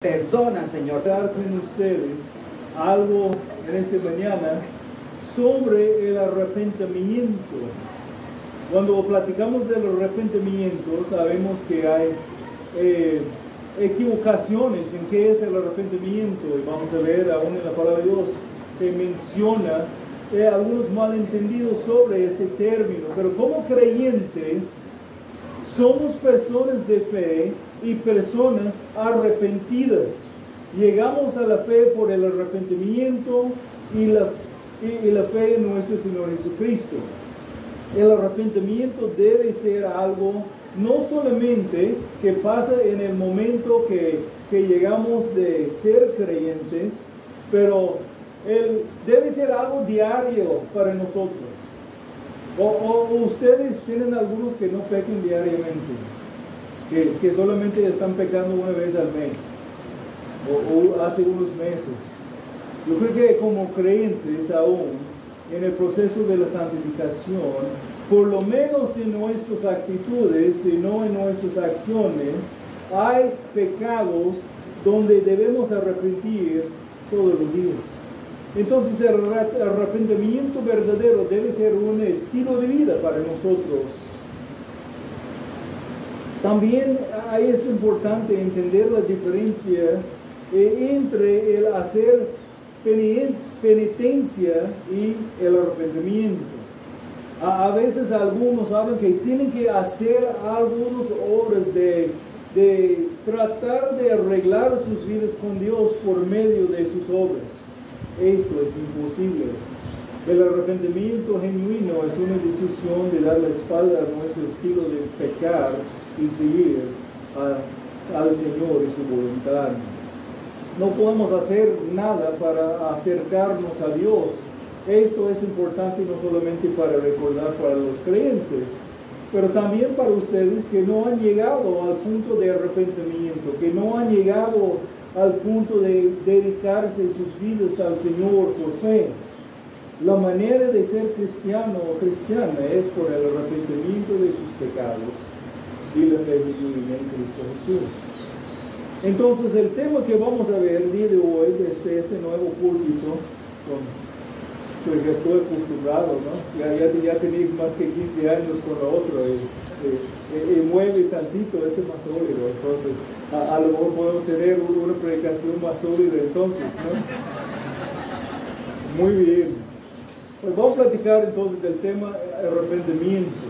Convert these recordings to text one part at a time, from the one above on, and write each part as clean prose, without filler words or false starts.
Perdona, Señor. Hablar con ustedes algo en esta mañana sobre el arrepentimiento. Cuando platicamos del arrepentimiento, sabemos que hay equivocaciones en qué es el arrepentimiento, y vamos a ver aún en la palabra de Dios que menciona algunos malentendidos sobre este término. Pero como creyentes somos personas de fe y personas arrepentidas. Llegamos a la fe por el arrepentimiento y la fe en nuestro Señor Jesucristo. El arrepentimiento debe ser algo no solamente que pasa en el momento que llegamos de ser creyentes, pero debe ser algo diario para nosotros. O ustedes tienen algunos que no pecan diariamente, que solamente están pecando una vez al mes, o hace unos meses. Yo creo que como creyentes aún, en el proceso de la santificación, por lo menos en nuestras actitudes y no en nuestras acciones, hay pecados donde debemos arrepentir todos los días. Entonces el arrepentimiento verdadero debe ser un estilo de vida para nosotros. También es importante entender la diferencia entre el hacer penitencia y el arrepentimiento. A veces algunos hablan que tienen que hacer algunas obras de tratar de arreglar sus vidas con Dios por medio de sus obras. Esto es imposible. El arrepentimiento genuino es una decisión de dar la espalda a nuestro estilo de pecar y seguir al Señor y su voluntad. No podemos hacer nada para acercarnos a Dios. Esto es importante no solamente para recordar para los creyentes, pero también para ustedes que no han llegado al punto de arrepentimiento, que no han llegado al punto de dedicarse sus vidas al Señor por fe. La manera de ser cristiano o cristiana es por el arrepentimiento de sus pecados y la fe genuina en Cristo Jesús. Entonces el tema que vamos a ver el día de hoy, desde este nuevo púlpito, pues ya estoy acostumbrado, ¿no? Ya tenía más que 15 años con la otra y mueve tantito más sólido. Entonces a lo mejor podemos tener una predicación más sólida entonces, ¿no? Muy bien. Pues vamos a platicar entonces del tema arrepentimiento.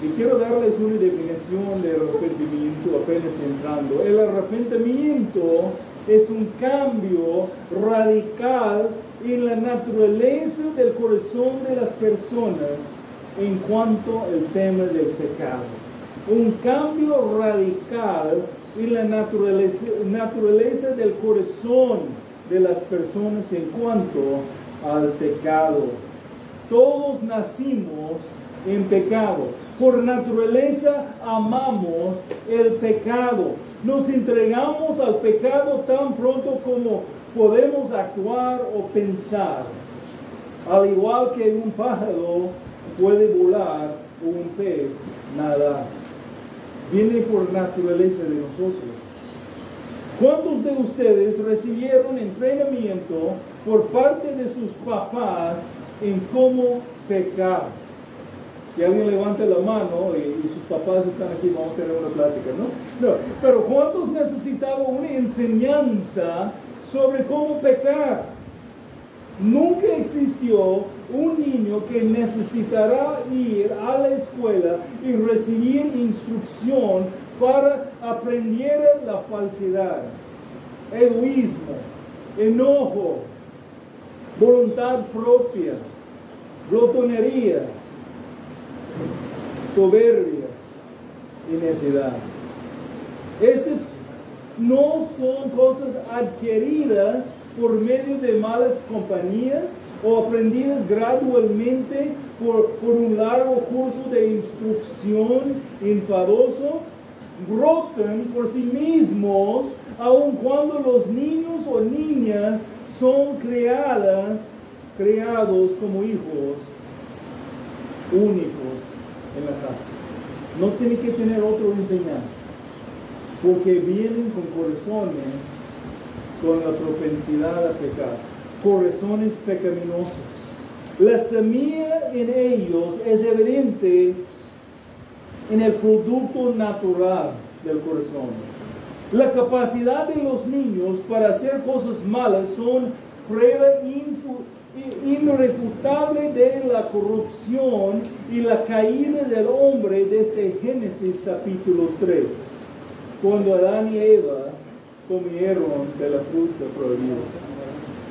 Y quiero darles una definición de arrepentimiento apenas entrando. El arrepentimiento es un cambio radical en la naturaleza del corazón de las personas en cuanto al tema del pecado. Un cambio radical en la naturaleza del corazón de las personas en cuanto al pecado. Todos nacimos en pecado. Por naturaleza amamos el pecado. Nos entregamos al pecado tan pronto como podemos actuar o pensar. Al igual que un pájaro puede volar o un pez nadar. Viene por naturaleza de nosotros. ¿Cuántos de ustedes recibieron entrenamiento por parte de sus papás en cómo pecar? Si alguien levanta la mano y sus papás están aquí, vamos a tener una plática, ¿no? Pero ¿cuántos necesitaban una enseñanza sobre cómo pecar? Nunca existió un niño que necesitará ir a la escuela y recibir instrucción para aprender la falsedad, egoísmo, enojo, voluntad propia, glotonería, soberbia y necedad. Estas no son cosas adquiridas por medio de malas compañías o aprendidas gradualmente por un largo curso de instrucción enfadoso. Brotan por sí mismos aun cuando los niños o niñas son creados como hijos únicos en la casa. No tiene que tener otro enseñante, porque vienen con corazones con la propensidad a pecar, corazones pecaminosos. La semilla en ellos es evidente en el producto natural del corazón. La capacidad de los niños para hacer cosas malas son prueba irrefutable de la corrupción y la caída del hombre desde Génesis capítulo 3, cuando Adán y Eva comieron de la fruta prohibida.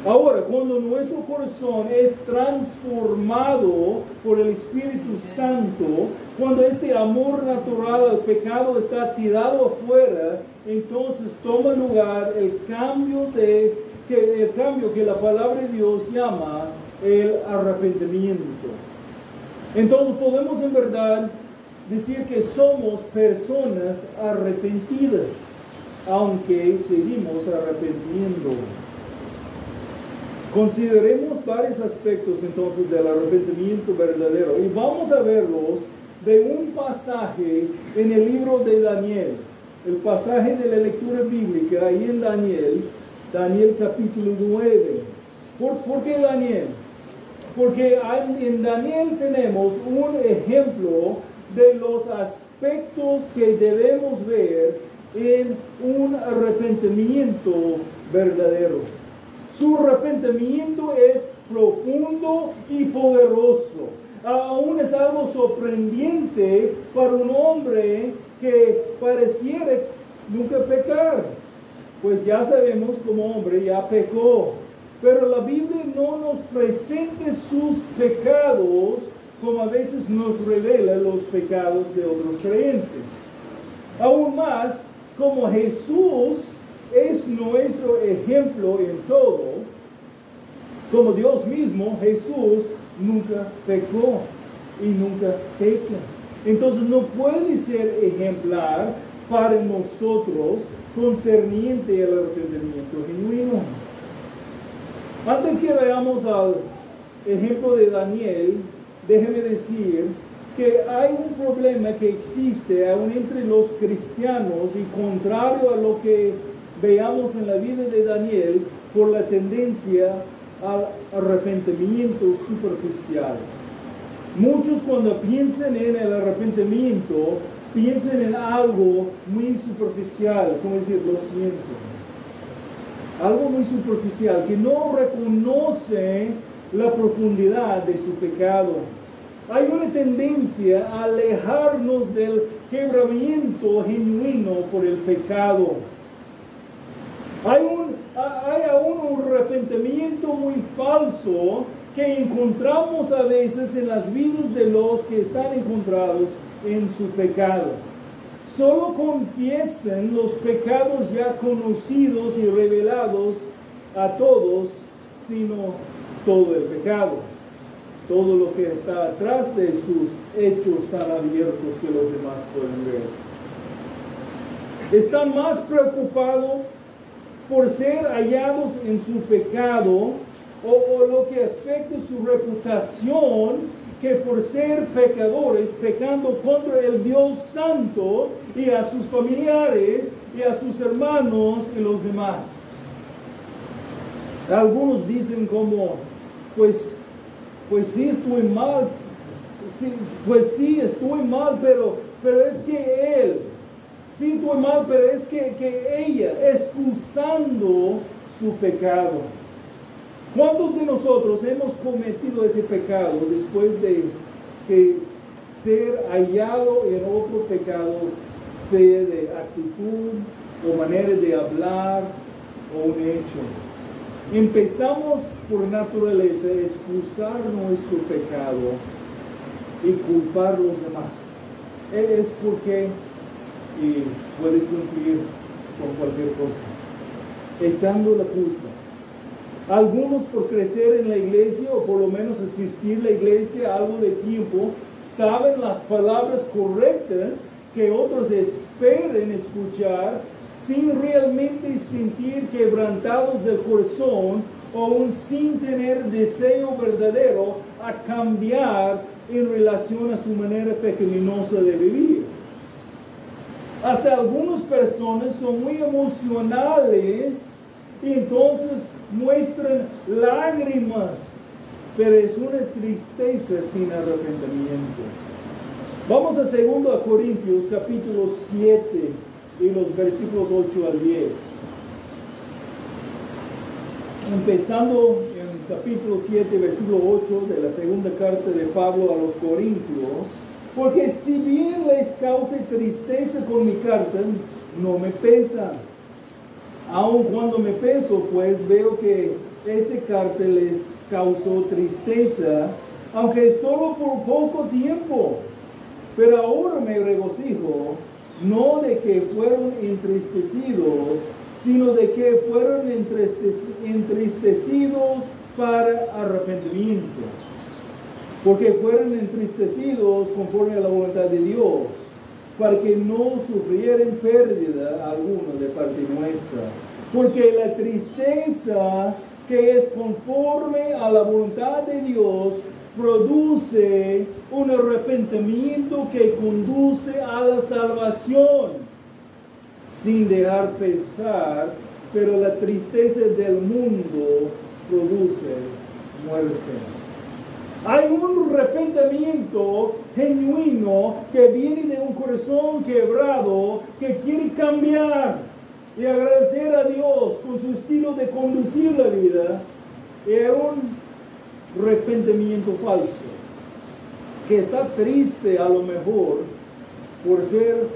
Ahora, cuando nuestro corazón es transformado por el Espíritu Santo, cuando este amor natural al pecado está tirado afuera, entonces toma lugar el cambio que la palabra de Dios llama el arrepentimiento. Entonces podemos en verdad decir que somos personas arrepentidas, aunque seguimos arrepintiendo. Consideremos varios aspectos entonces del arrepentimiento verdadero y vamos a verlos de un pasaje en el libro de Daniel, el pasaje de la lectura bíblica ahí en Daniel capítulo 9. ¿Por qué Daniel? Porque en Daniel tenemos un ejemplo de los aspectos que debemos ver en un arrepentimiento verdadero. Su arrepentimiento es profundo y poderoso. Aún es algo sorprendente para un hombre que pareciera nunca pecar. Pues ya sabemos como hombre ya pecó. Pero la Biblia no nos presenta sus pecados como a veces nos revela los pecados de otros creyentes. Aún más, como Jesús es nuestro ejemplo en todo, como Dios mismo, Jesús nunca pecó y nunca peca. Entonces no puede ser ejemplar para nosotros concerniente al arrepentimiento genuino. Antes que veamos al ejemplo de Daniel, déjeme decir que hay un problema que existe aún entre los cristianos y contrario a lo que veamos en la vida de Daniel por la tendencia al arrepentimiento superficial. Muchos cuando piensan en el arrepentimiento, piensan en algo muy superficial, como decir, lo siento. Algo muy superficial, que no reconoce la profundidad de su pecado. Hay una tendencia a alejarnos del quebrantamiento genuino por el pecado. Hay aún un arrepentimiento muy falso que encontramos a veces en las vidas de los que están encontrados en su pecado. Solo confiesan los pecados ya conocidos y revelados a todos, sino todo el pecado. Todo lo que está atrás de sus hechos tan abiertos que los demás pueden ver. Están más preocupados por ser hallados en su pecado o lo que afecta su reputación que por ser pecadores, pecando contra el Dios Santo y a sus familiares y a sus hermanos y los demás. Algunos dicen como, pues sí estoy mal, pues sí estoy mal, pero es que él, sí estoy mal, pero es que ella, excusando su pecado. ¿Cuántos de nosotros hemos cometido ese pecado después de que ser hallado en otro pecado, sea de actitud o manera de hablar o un hecho? Empezamos por naturaleza a excusar nuestro pecado y culpar a los demás. Es porque puede cumplir con cualquier cosa, echando la culpa. Algunos por crecer en la iglesia o por lo menos asistir a la iglesia algo de tiempo, saben las palabras correctas que otros esperen escuchar sin realmente sentir quebrantados del corazón o aún sin tener deseo verdadero a cambiar en relación a su manera pecaminosa de vivir. Hasta algunas personas son muy emocionales y entonces muestran lágrimas, pero es una tristeza sin arrepentimiento. Vamos a 2 Corintios capítulo 7 y los versículos 8 al 10. Empezando en capítulo 7, versículo 8 de la segunda carta de Pablo a los Corintios, porque si bien les cause tristeza con mi carta, no me pesa. Aun cuando me peso, pues veo que esa carta les causó tristeza, aunque solo por poco tiempo. Pero ahora me regocijo, no de que fueron entristecidos, sino de que fueron entristecidos para arrepentimiento. Porque fueron entristecidos conforme a la voluntad de Dios, para que no sufrieran pérdida alguna de parte nuestra. Porque la tristeza que es conforme a la voluntad de Dios produce un arrepentimiento que conduce a la salvación, sin dejar pensar, pero la tristeza del mundo produce muerte. Hay un arrepentimiento genuino que viene de un corazón quebrado que quiere cambiar y agradecer a Dios con su estilo de conducir la vida. Y hay un arrepentimiento falso que está triste a lo mejor por ser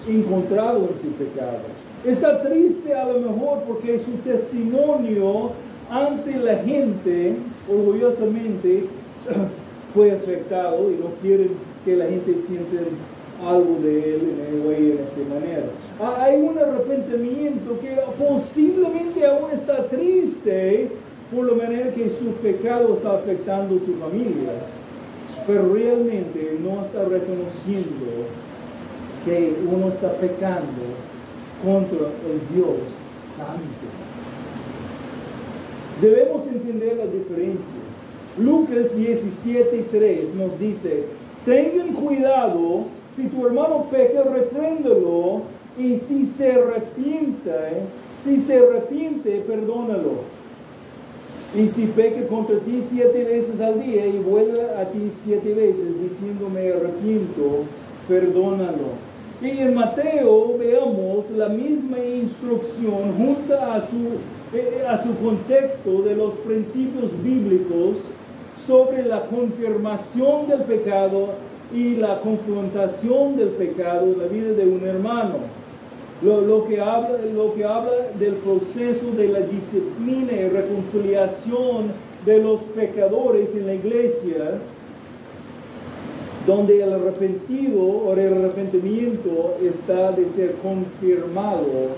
encontrado en su pecado. Está triste a lo mejor porque su testimonio ante la gente orgullosamente fue afectado y no quieren que la gente sienta algo de él en esta manera. Hay un arrepentimiento que posiblemente aún está triste por la manera que su pecado está afectando su familia, pero realmente no está reconociendo que uno está pecando contra el Dios Santo. Debemos entender la diferencia. Lucas 17:3 nos dice: tengan cuidado, si tu hermano peca, repréndelo, y si se arrepiente, perdónalo. Y si peca contra ti 7 veces al día y vuelve a ti 7 veces diciendo me arrepiento, perdónalo. Y en Mateo veamos la misma instrucción junto a su contexto de los principios bíblicos sobre la confirmación del pecado y la confrontación del pecado en la vida de un hermano. Lo que habla del proceso de la disciplina y reconciliación de los pecadores en la iglesia, donde el arrepentido o el arrepentimiento está de ser confirmado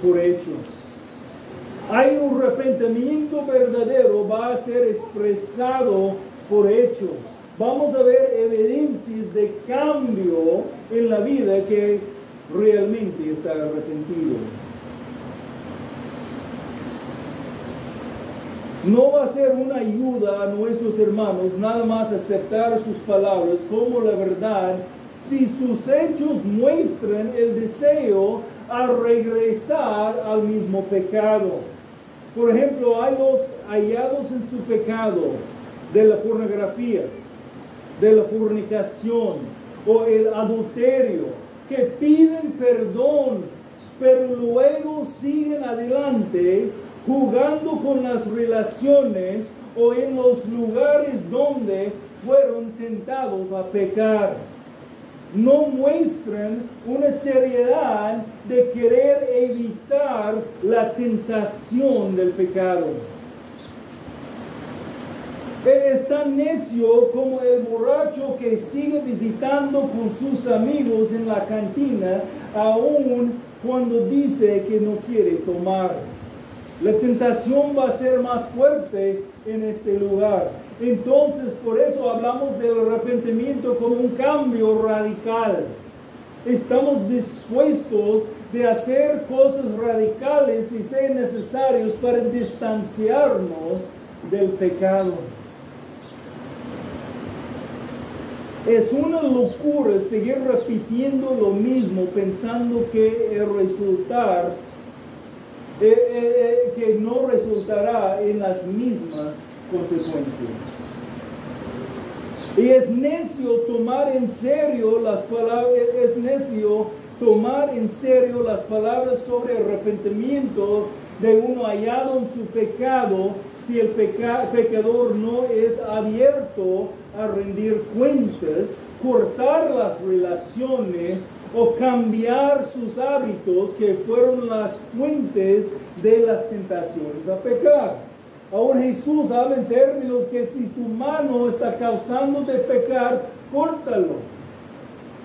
por hechos. Hay un arrepentimiento verdadero, va a ser expresado por hechos. Vamos a ver evidencias de cambio en la vida que realmente está arrepentido. No va a ser una ayuda a nuestros hermanos nada más aceptar sus palabras como la verdad si sus hechos muestran el deseo a regresar al mismo pecado. Por ejemplo, hay los hallados en su pecado de la pornografía, de la fornicación o el adulterio, que piden perdón, pero luego siguen adelante jugando con las relaciones o en los lugares donde fueron tentados a pecar. No muestran una seriedad de querer evitar la tentación del pecado. Es tan necio como el borracho que sigue visitando con sus amigos en la cantina, aun cuando dice que no quiere tomar. La tentación va a ser más fuerte en este lugar. Entonces, por eso hablamos del arrepentimiento como un cambio radical. Estamos dispuestos de hacer cosas radicales si sean necesarios para distanciarnos del pecado. Es una locura seguir repitiendo lo mismo pensando que el resultado que no resultará en las mismas consecuencias. Y es necio tomar en serio las palabras sobre arrepentimiento de uno hallado en su pecado, si el pecador no es abierto a rendir cuentas, cortar las relaciones o cambiar sus hábitos que fueron las fuentes de las tentaciones a pecar. Ahora Jesús habla en términos que si tu mano está causando de pecar, córtalo.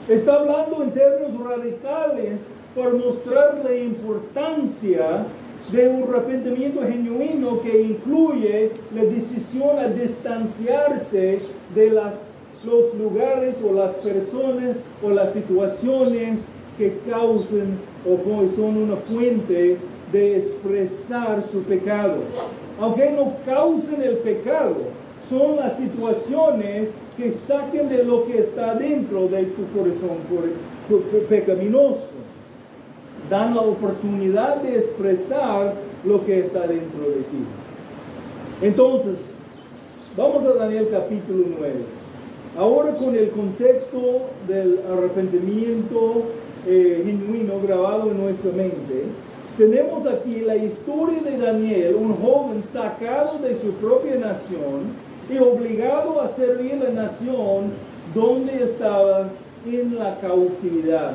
Está hablando en términos radicales para mostrar la importancia de un arrepentimiento genuino que incluye la decisión a distanciarse de los lugares o las personas o las situaciones que causan o son una fuente de expresar su pecado. Aunque no causen el pecado, son las situaciones que saquen de lo que está dentro de tu corazón pecaminoso. Dan la oportunidad de expresar lo que está dentro de ti. Entonces, vamos a Daniel capítulo 9. Ahora con el contexto del arrepentimiento genuino grabado en nuestra mente, tenemos aquí la historia de Daniel, un joven sacado de su propia nación y obligado a servir la nación donde estaba en la cautividad.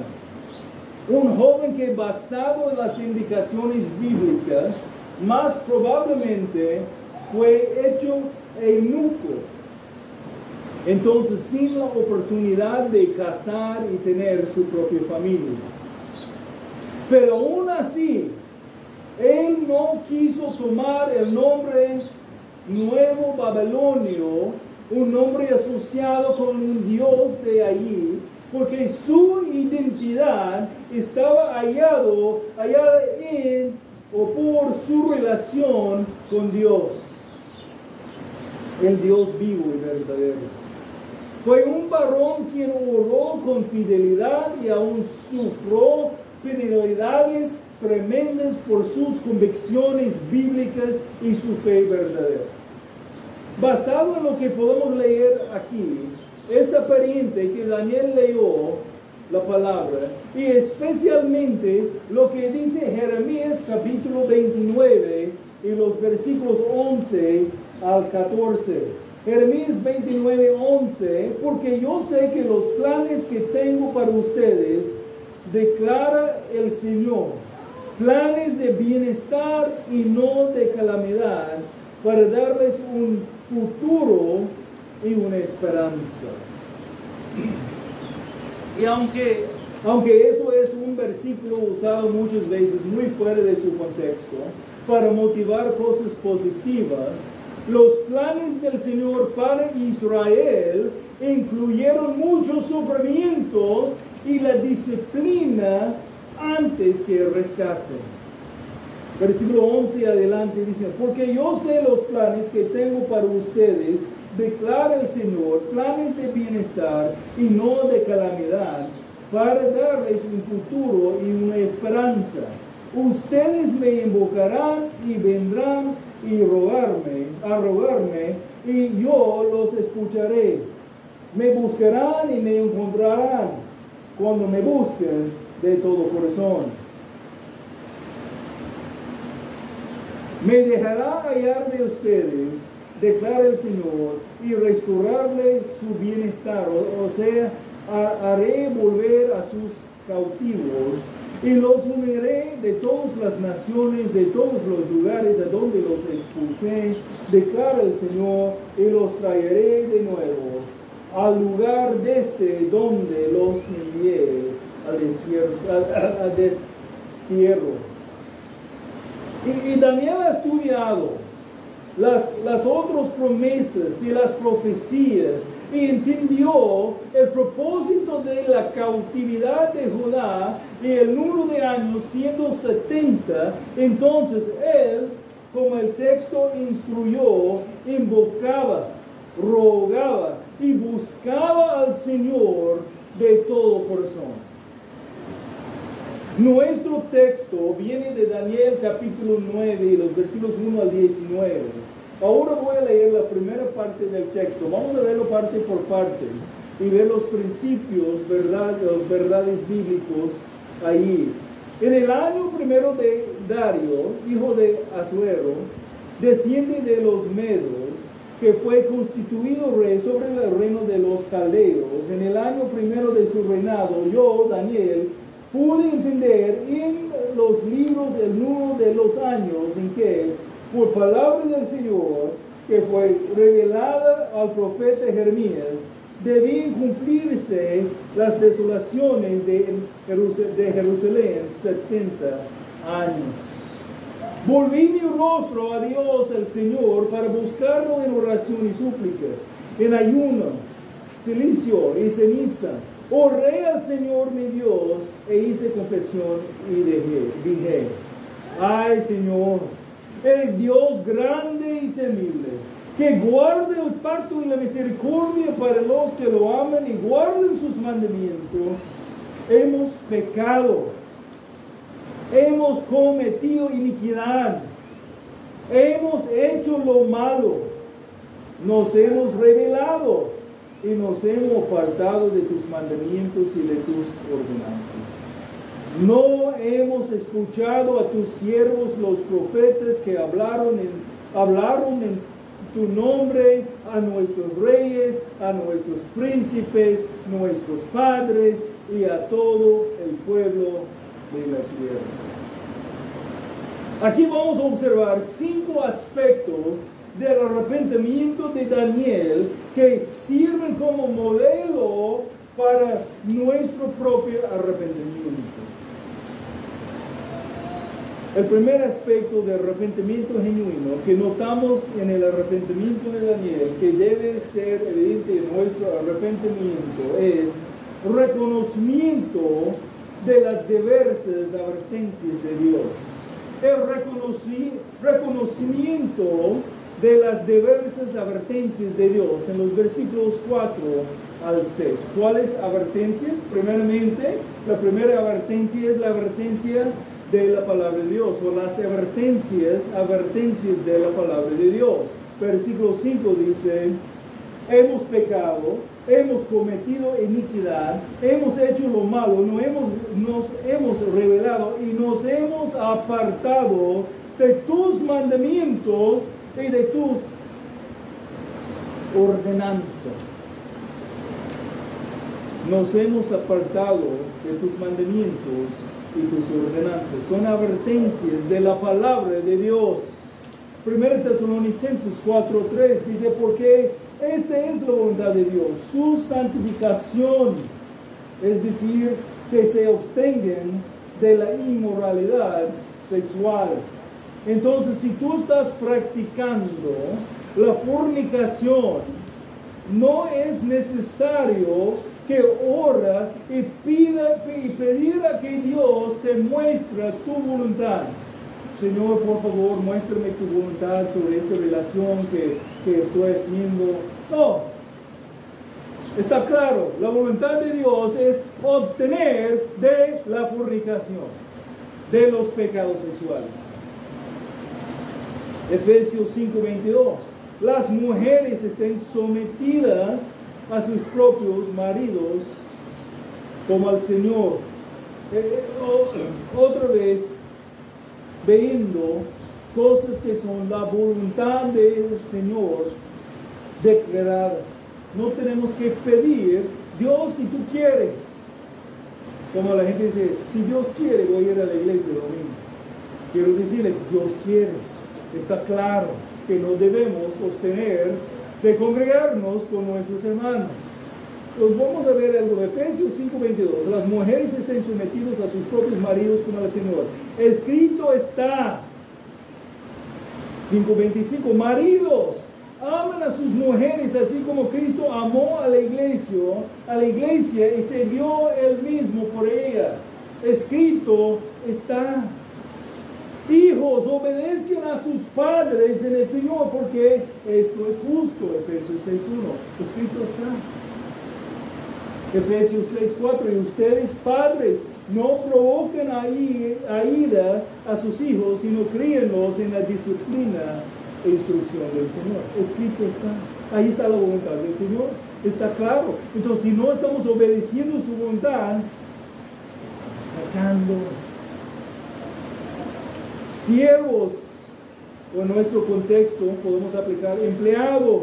Un joven que, basado en las indicaciones bíblicas, más probablemente fue hecho eunuco. Entonces, sin la oportunidad de casar y tener su propia familia. Pero aún así, él no quiso tomar el nombre Nuevo Babilonio, un nombre asociado con un dios de allí, porque su identidad estaba hallada en o por su relación con Dios, el Dios vivo y verdadero. Fue un varón quien oró con fidelidad y aún sufrió penalidades tremendas por sus convicciones bíblicas y su fe verdadera. Basado en lo que podemos leer aquí, es aparente que Daniel leyó la palabra y especialmente lo que dice Jeremías capítulo 29 y los versículos 11 al 14. Jeremías 29:11, porque yo sé que los planes que tengo para ustedes, declara el Señor, planes de bienestar y no de calamidad, para darles un futuro y una esperanza. Y aunque eso es un versículo usado muchas veces muy fuera de su contexto, para motivar cosas positivas, los planes del Señor para Israel incluyeron muchos sufrimientos y la disciplina antes que el rescate. Versículo 11 adelante dice, porque yo sé los planes que tengo para ustedes, declara el Señor, planes de bienestar y no de calamidad, para darles un futuro y una esperanza. Ustedes me invocarán y vendrán a rogarme, y yo los escucharé. Me buscarán y me encontrarán cuando me busquen de todo corazón. Me dejará hallar de ustedes, declara el Señor, y restaurarle su bienestar, o sea, haré volver a sus cautivos, y los uniré de todas las naciones, de todos los lugares a donde los expulsé, declara el Señor, y los traeré de nuevo al lugar desde donde los envié, al destierro. Y Daniel ha estudiado las otras promesas y las profecías y entendió el propósito de la cautividad de Judá y el número de años siendo 70. Entonces él, como el texto instruyó, invocaba, rogaba y buscaba al Señor de todo corazón. Nuestro texto viene de Daniel capítulo 9 y los versículos 1 al 19. Ahora voy a leer la primera parte del texto. Vamos a verlo parte por parte y ver los principios, las verdades bíblicos ahí. En el año primero de Dario, hijo de Asuero, desciende de los medos, que fue constituido rey sobre el reino de los caldeos. En el año primero de su reinado, yo, Daniel, pude entender en los libros el número de los años en que, por palabra del Señor, que fue revelada al profeta Jeremías, debían cumplirse las desolaciones de Jerusalén 70 años. Volví mi rostro a Dios el Señor para buscarlo en oración y súplicas, en ayuno, silicio y ceniza. Oré al Señor mi Dios e hice confesión y dije, ay Señor, el Dios grande y temible, que guarde el pacto y la misericordia para los que lo aman y guarden sus mandamientos, hemos pecado. Hemos cometido iniquidad, hemos hecho lo malo, nos hemos rebelado y nos hemos apartado de tus mandamientos y de tus ordenanzas. No hemos escuchado a tus siervos los profetas que hablaron en tu nombre a nuestros reyes, a nuestros príncipes, nuestros padres y a todo el pueblo de la tierra. Aquí vamos a observar 5 aspectos del arrepentimiento de Daniel que sirven como modelo para nuestro propio arrepentimiento. El primer aspecto de arrepentimiento genuino que notamos en el arrepentimiento de Daniel, que debe ser evidente en nuestro arrepentimiento, es reconocimiento de las diversas advertencias de Dios. El reconocimiento de las diversas advertencias de Dios en los versículos 4 al 6. ¿Cuáles advertencias? Primeramente, la primera advertencia es la advertencia de la palabra de Dios, o las advertencias de la palabra de Dios. Versículo 5 dice, hemos pecado, hemos cometido iniquidad, hemos hecho lo malo, nos hemos rebelado y nos hemos apartado de tus mandamientos y de tus ordenanzas. Nos hemos apartado de tus mandamientos y tus ordenanzas. Son advertencias de la palabra de Dios. 1 Tesalonicenses 4:3 dice, porque esta es la voluntad de Dios, su santificación, es decir, que se abstengan de la inmoralidad sexual. Entonces, si tú estás practicando la fornicación, no es necesario que ora y pedir a que Dios te muestre tu voluntad. Señor, por favor, muéstrame tu voluntad sobre esta relación que estoy haciendo. No, está claro, la voluntad de Dios es obtener de la fornicación, de los pecados sexuales. Efesios 5:22, las mujeres estén sometidas a sus propios maridos como al Señor. Otra vez, viendo cosas que son la voluntad del Señor declaradas. No tenemos que pedir, Dios, si tú quieres. Como la gente dice, si Dios quiere, voy a ir a la iglesia el domingo. Quiero decirles, Dios quiere. Está claro que no debemos obtener de congregarnos con nuestros hermanos. Pues vamos a ver algo de Efesios 5:22. Las mujeres estén sometidas a sus propios maridos como al Señor. Escrito está. 5:25. Maridos, aman a sus mujeres así como Cristo amó a la iglesia y se dio él mismo por ella. Escrito está. Hijos, obedezcan a sus padres en el Señor, porque esto es justo. Efesios 6:1. Escrito está. Efesios 6:4. Y ustedes, padres, no provoquen a ira a sus hijos, sino críenlos en la disciplina e instrucción del Señor. Escrito está. Ahí está la voluntad del Señor. Está claro. Entonces, si no estamos obedeciendo su voluntad, estamos pecando. Siervos, o en nuestro contexto podemos aplicar empleados.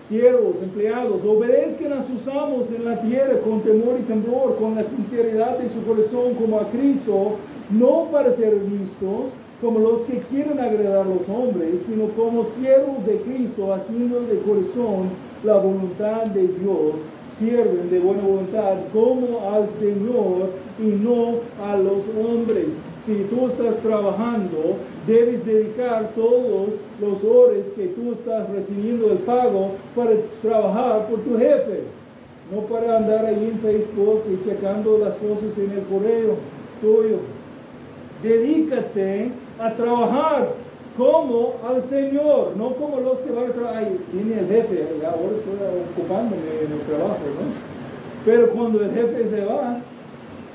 Siervos, empleados, obedezcan a sus amos en la tierra con temor y temblor, con la sinceridad de su corazón como a Cristo, no para ser vistos como los que quieren agradar a los hombres, sino como siervos de Cristo, haciendo de corazón la voluntad de Dios, sirven de buena voluntad como al Señor y no a los hombres. Si tú estás trabajando, debes dedicar todos los horas que tú estás recibiendo el pago para trabajar por tu jefe, no para andar ahí en Facebook y checando las cosas en el correo tuyo. Dedícate a trabajar como al Señor, no como los que van a trabajar. Ay, viene el jefe, ahora estoy ocupándome en el trabajo, ¿no? Pero cuando el jefe se va,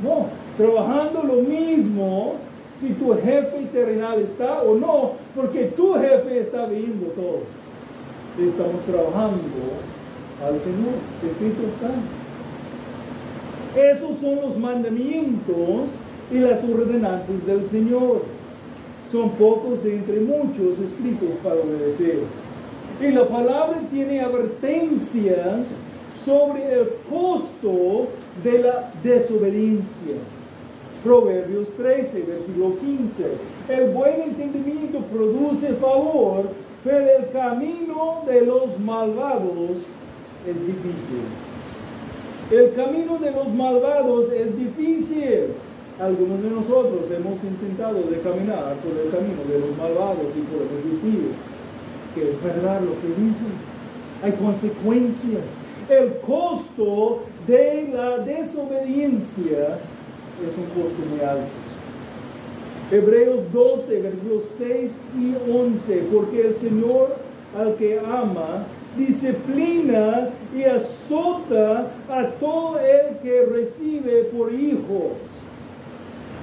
no, trabajando lo mismo, si tu jefe terrenal está o no, porque tu jefe está viendo todo. Estamos trabajando al Señor, escrito está. Esos son los mandamientos y las ordenanzas del Señor. Son pocos de entre muchos escritos para obedecer. Y la palabra tiene advertencias sobre el costo de la desobediencia. Proverbios 13, versículo 15. El buen entendimiento produce favor, pero el camino de los malvados es difícil. El camino de los malvados es difícil. Algunos de nosotros hemos intentado de caminar por el camino de los malvados y podemos decir que es verdad lo que dicen. Hay consecuencias. El costo de la desobediencia es un costo muy alto. Hebreos 12, versículos 6 y 11. Porque el Señor al que ama disciplina y azota a todo el que recibe por hijo.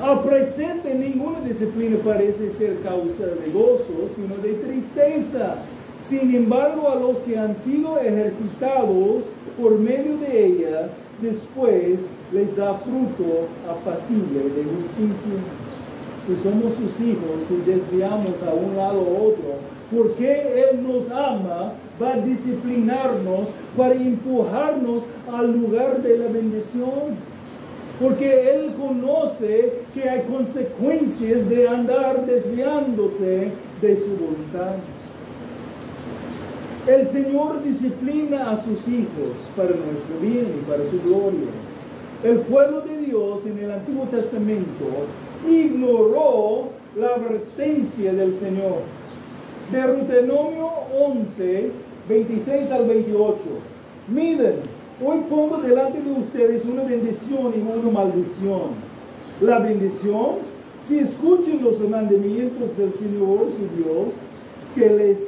Al presente ninguna disciplina parece ser causa de gozo, sino de tristeza. Sin embargo, a los que han sido ejercitados por medio de ella, después les da fruto apacible de justicia. Si somos sus hijos y desviamos a un lado o otro, porque Él nos ama, va a disciplinarnos para empujarnos al lugar de la bendición. Porque Él conoce que hay consecuencias de andar desviándose de su voluntad. El Señor disciplina a sus hijos para nuestro bien y para su gloria. El pueblo de Dios en el Antiguo Testamento ignoró la advertencia del Señor. Deuteronomio 11, 26 al 28. Miren, hoy pongo delante de ustedes una bendición y una maldición. La bendición, si escuchen los mandamientos del Señor su Dios, que les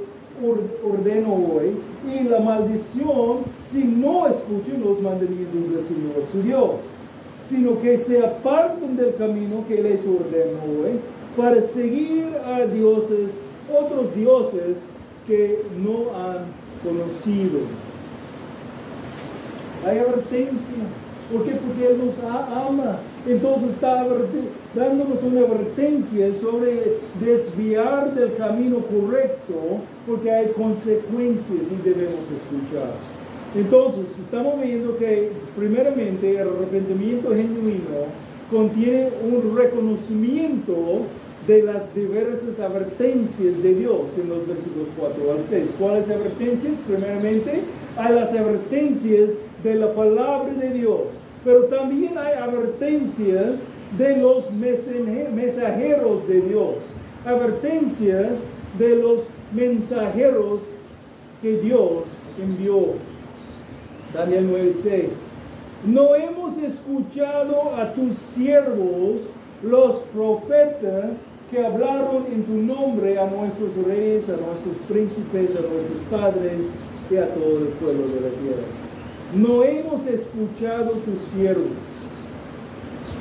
ordeno hoy, y la maldición, si no escuchen los mandamientos del Señor su Dios, sino que se aparten del camino que les ordeno hoy, para seguir a dioses, otros dioses que no han conocido. Hay advertencia. ¿Por qué? Porque Él nos ama. Entonces está dándonos una advertencia sobre desviar del camino correcto, porque hay consecuencias y debemos escuchar. Entonces, estamos viendo que primeramente el arrepentimiento genuino contiene un reconocimiento de las diversas advertencias de Dios en los versículos 4 al 6. ¿Cuáles advertencias? Primeramente, hay las advertencias de la palabra de Dios, pero también hay advertencias de los mensajeros de Dios, advertencias de los mensajeros que Dios envió. Daniel 9:6. No hemos escuchado a tus siervos, los profetas, que hablaron en tu nombre a nuestros reyes, a nuestros príncipes, a nuestros padres y a todo el pueblo de la tierra. No hemos escuchado tus siervos.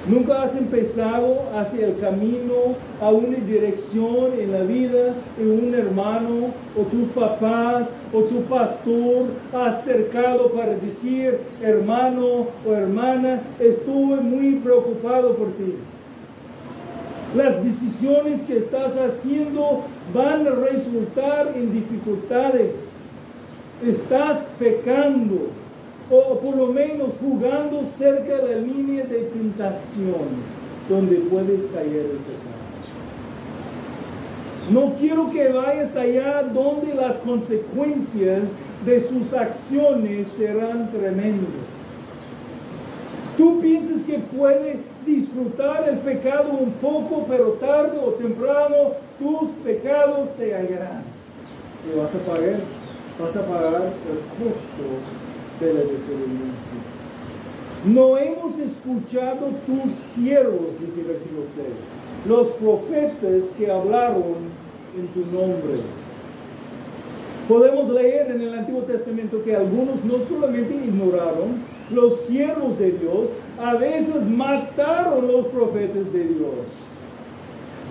Nunca has empezado hacia el camino a una dirección en la vida en un hermano o tus papás o tu pastor ha acercado para decir, hermano o hermana, estuve muy preocupado por ti. Las decisiones que estás haciendo van a resultar en dificultades. Estás pecando, o por lo menos jugando cerca de la línea de tentación, donde puedes caer en pecado. No quiero que vayas allá donde las consecuencias de sus acciones serán tremendas. Tú piensas que puedes disfrutar el pecado un poco, pero tarde o temprano tus pecados te hallarán. Y vas a pagar el costo de la desobediencia. No hemos escuchado tus siervos, dice el versículo 6, los profetas que hablaron en tu nombre. Podemos leer en el Antiguo Testamento que algunos no solamente ignoraron los siervos de Dios, a veces mataron los profetas de Dios.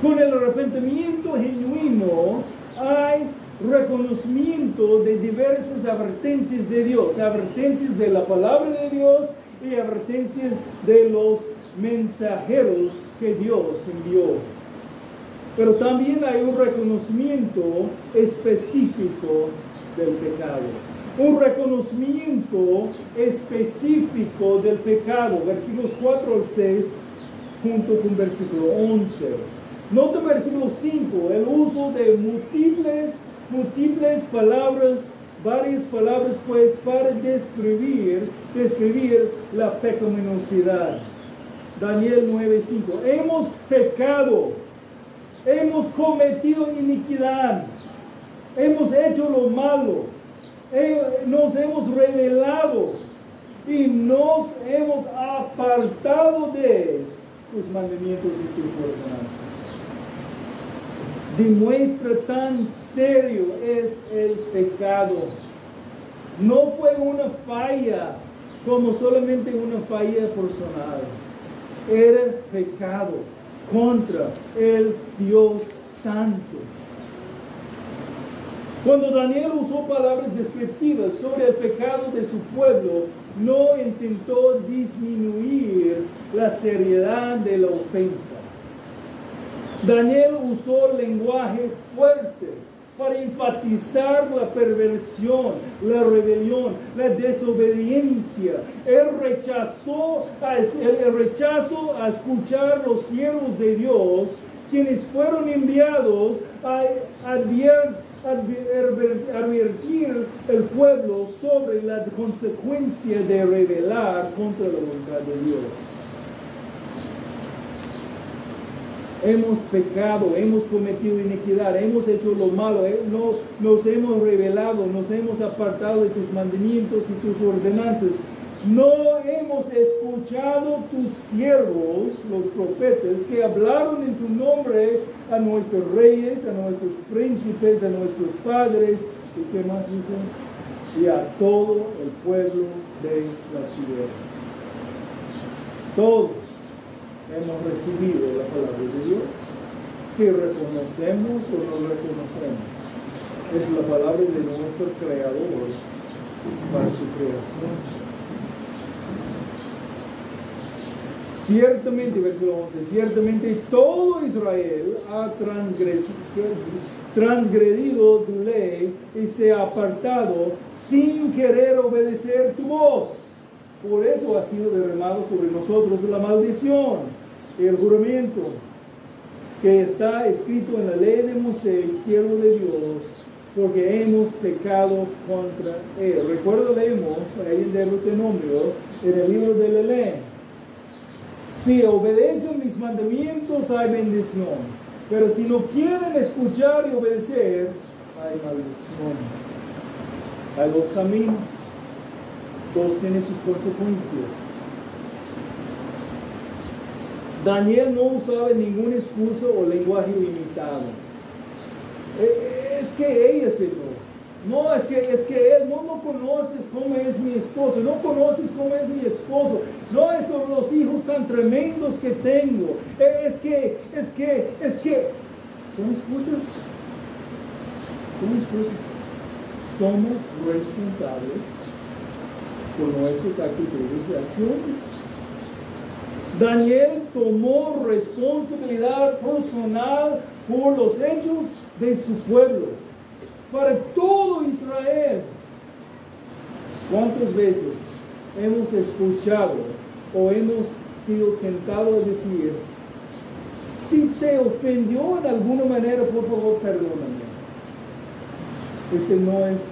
Con el arrepentimiento genuino hay reconocimiento de diversas advertencias de Dios, advertencias de la palabra de Dios y advertencias de los mensajeros que Dios envió. Pero también hay un reconocimiento específico del pecado. Un reconocimiento específico del pecado, versículos 4 al 6, junto con versículo 11. Nota versículo 5, el uso de múltiples palabras, varias palabras pues para describir la pecaminosidad. Daniel 9:5. Hemos pecado, hemos cometido iniquidad, hemos hecho lo malo, nos hemos rebelado y nos hemos apartado de tus mandamientos y tus ordenanzas. Demuestra tan serio es el pecado. No fue una falla como solamente una falla personal. Era pecado contra el Dios Santo. Cuando Daniel usó palabras descriptivas sobre el pecado de su pueblo, no intentó disminuir la seriedad de la ofensa. Daniel usó lenguaje fuerte para enfatizar la perversión, la rebelión, la desobediencia, el rechazo a escuchar los siervos de Dios, quienes fueron enviados a advertir al pueblo sobre la consecuencia de rebelar contra la voluntad de Dios. Hemos pecado, hemos cometido iniquidad, hemos hecho lo malo, nos hemos rebelado, nos hemos apartado de tus mandamientos y tus ordenanzas. No hemos escuchado tus siervos, los profetas, que hablaron en tu nombre a nuestros reyes, a nuestros príncipes, a nuestros padres, ¿y qué más dicen? Y a todo el pueblo de la tierra. Todos hemos recibido la palabra de Dios. Si reconocemos o no reconocemos, es la palabra de nuestro Creador para su creación. Ciertamente, versículo 11, ciertamente todo Israel ha transgredido tu ley y se ha apartado sin querer obedecer tu voz. Por eso ha sido derramado sobre nosotros la maldición y el juramento que está escrito en la ley de Moisés, siervo de Dios, porque hemos pecado contra él. Recuerdo, leemos ahí en Deuteronomio, en el libro de Lelén. Si obedecen mis mandamientos, hay bendición. Pero si no quieren escuchar y obedecer, hay maldición. Hay dos caminos. Todos tienen sus consecuencias. Daniel no usaba ninguna excusa o lenguaje limitado. Es que ella se no. No, es que él no conoces cómo es mi esposo, no conoces cómo es mi esposo, no, esos los hijos tan tremendos que tengo, es que, son excusas, somos responsables por nuestras actitudes y acciones. Daniel tomó responsabilidad personal por los hechos de su pueblo. Para todo Israel. ¿Cuántas veces hemos escuchado o hemos sido tentados a decir, si te ofendió en alguna manera, por favor, perdóname? Este no es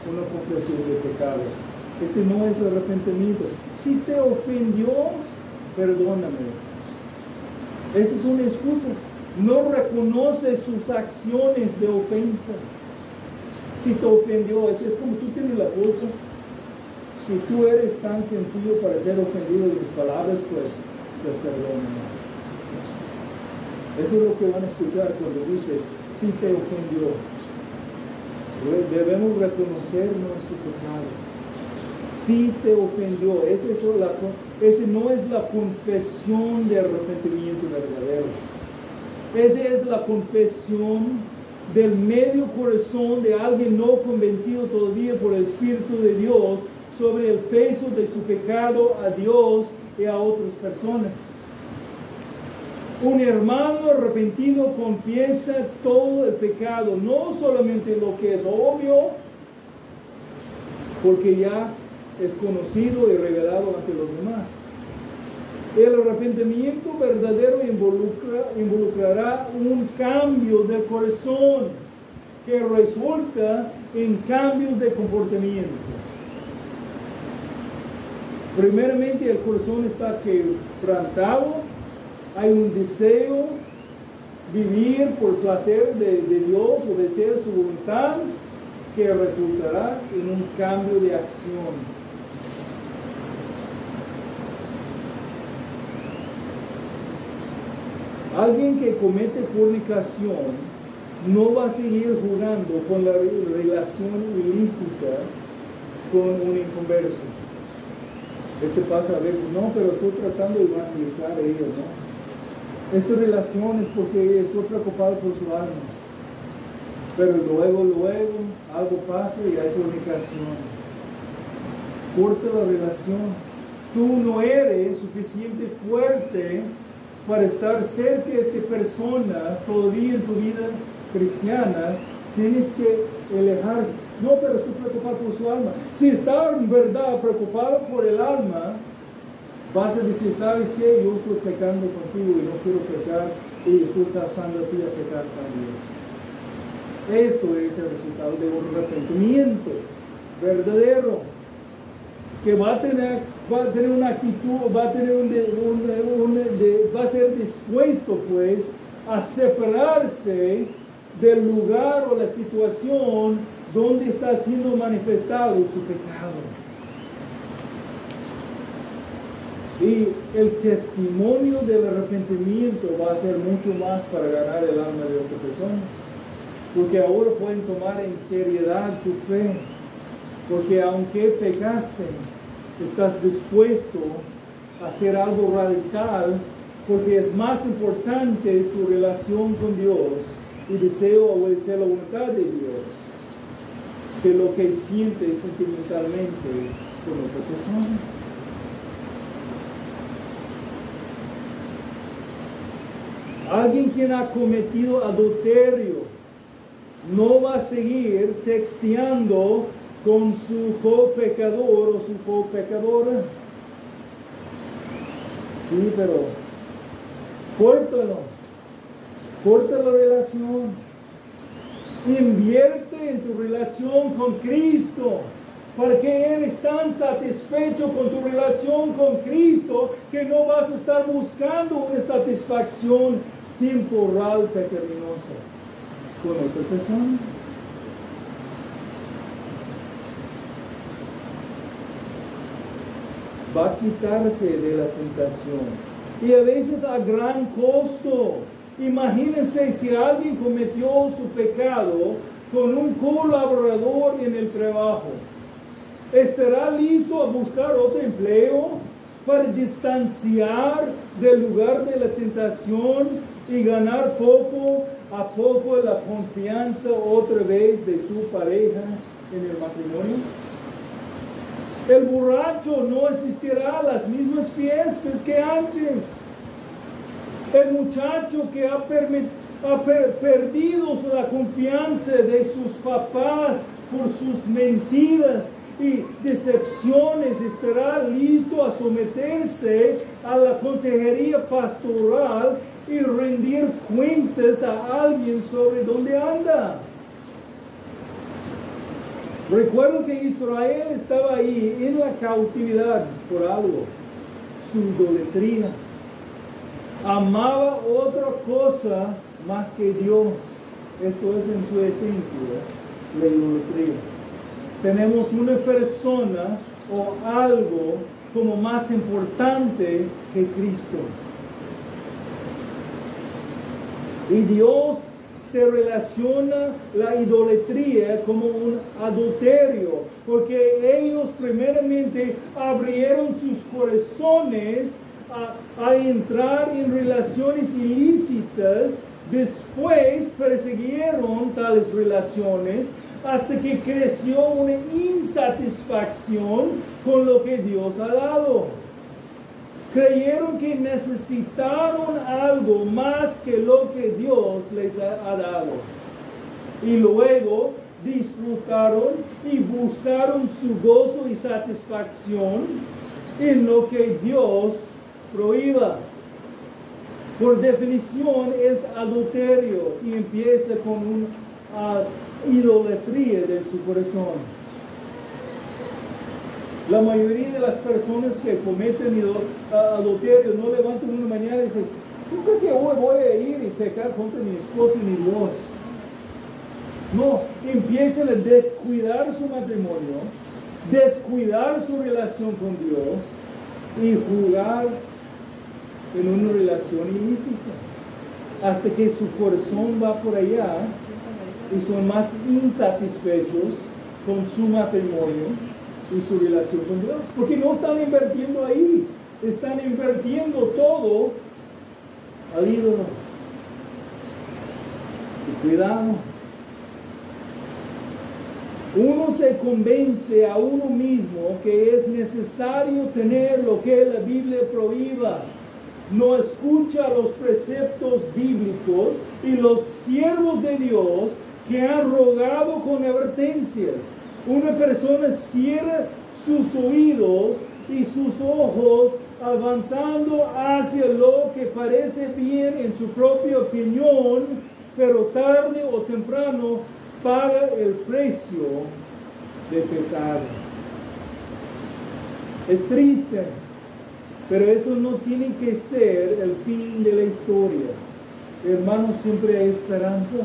una confesión de pecado. Este no es arrepentimiento. Si te ofendió, perdóname. Esa es una excusa. No reconoce sus acciones de ofensa. Si te ofendió, eso es como tú tienes la culpa. Si tú eres tan sencillo para ser ofendido de mis palabras, pues perdóname. Eso es lo que van a escuchar cuando dices, si te ofendió. Debemos reconocer nuestro pecado. Si te ofendió, ese no es la confesión de arrepentimiento verdadero. Esa es la confesión del medio corazón de alguien no convencido todavía por el Espíritu de Dios sobre el peso de su pecado a Dios y a otras personas. Un hermano arrepentido confiesa todo el pecado, no solamente lo que es obvio, porque ya es conocido y revelado ante los demás. El arrepentimiento verdadero involucrará un cambio del corazón que resulta en cambios de comportamiento. Primeramente, el corazón está quebrantado, hay un deseo vivir por placer de Dios, obedecer su voluntad, que resultará en un cambio de acción. Alguien que comete fornicación no va a seguir jugando con la relación ilícita con un inconverso. Pasa a veces, no, pero estoy tratando de evangelizar a ellos, ¿no? Esta relación es porque estoy preocupado por su alma. Pero luego algo pasa y hay fornicación. Corta la relación. Tú no eres suficiente fuerte para estar cerca de esta persona todavía en tu vida cristiana. Tienes que alejarse. No, pero estoy preocupado por su alma. Si estás en verdad preocupado por el alma, vas a decir, ¿sabes qué? Yo estoy pecando contigo y no quiero pecar y estoy causando a ti a pecar también. Esto es el resultado de un arrepentimiento verdadero, que va a tener una actitud, va a ser dispuesto pues a separarse del lugar o la situación donde está siendo manifestado su pecado. Y el testimonio del arrepentimiento va a ser mucho más para ganar el alma de otra persona, porque ahora pueden tomar en seriedad tu fe, porque aunque pecaste, estás dispuesto a hacer algo radical, porque es más importante tu relación con Dios y deseo obedecer la voluntad de Dios que lo que sientes sentimentalmente con otra persona. Alguien quien ha cometido adulterio no va a seguir texteando con su copecador o su copecadora. Sí, pero corta la relación. Invierte en tu relación con Cristo, porque Él es tan satisfecho con tu relación con Cristo que no vas a estar buscando una satisfacción temporal pecaminosa con otra persona. Va a quitarse de la tentación, y a veces a gran costo. Imagínense si alguien cometió su pecado con un colaborador en el trabajo. ¿Estará listo a buscar otro empleo para distanciar del lugar de la tentación y ganar poco a poco la confianza otra vez de su pareja en el matrimonio? El borracho no asistirá a las mismas fiestas que antes. El muchacho que ha perdido la confianza de sus papás por sus mentiras y decepciones estará listo a someterse a la consejería pastoral y rendir cuentas a alguien sobre dónde anda. Recuerdo que Israel estaba ahí en la cautividad por algo, su idolatría. Amaba otra cosa más que Dios. Esto es en su esencia, la idolatría. Tenemos una persona o algo como más importante que Cristo. Y Dios se relaciona la idolatría como un adulterio, porque ellos primeramente abrieron sus corazones a entrar en relaciones ilícitas, después persiguieron tales relaciones hasta que creció una insatisfacción con lo que Dios ha dado. Creyeron que necesitaron algo más que lo que Dios les ha dado. Y luego disfrutaron y buscaron su gozo y satisfacción en lo que Dios prohíba. Por definición es adulterio y empieza con una idolatría de su corazón. La mayoría de las personas que cometen adulterio no levantan una mañana y dicen: yo creo que hoy voy a ir y pecar contra mi esposa y mi Dios. No, empiezan a descuidar su matrimonio, descuidar su relación con Dios y jugar en una relación ilícita, hasta que su corazón va por allá y son más insatisfechos con su matrimonio y su relación con Dios, porque no están invirtiendo ahí, están invirtiendo todo al ídolo. Y cuidado, uno se convence a uno mismo que es necesario tener lo que la Biblia prohíba. No escucha los preceptos bíblicos y los siervos de Dios que han rogado con advertencias. Una persona cierra sus oídos y sus ojos avanzando hacia lo que parece bien en su propia opinión, pero tarde o temprano paga el precio de pecado. Es triste, pero eso no tiene que ser el fin de la historia. Hermanos, siempre hay esperanza.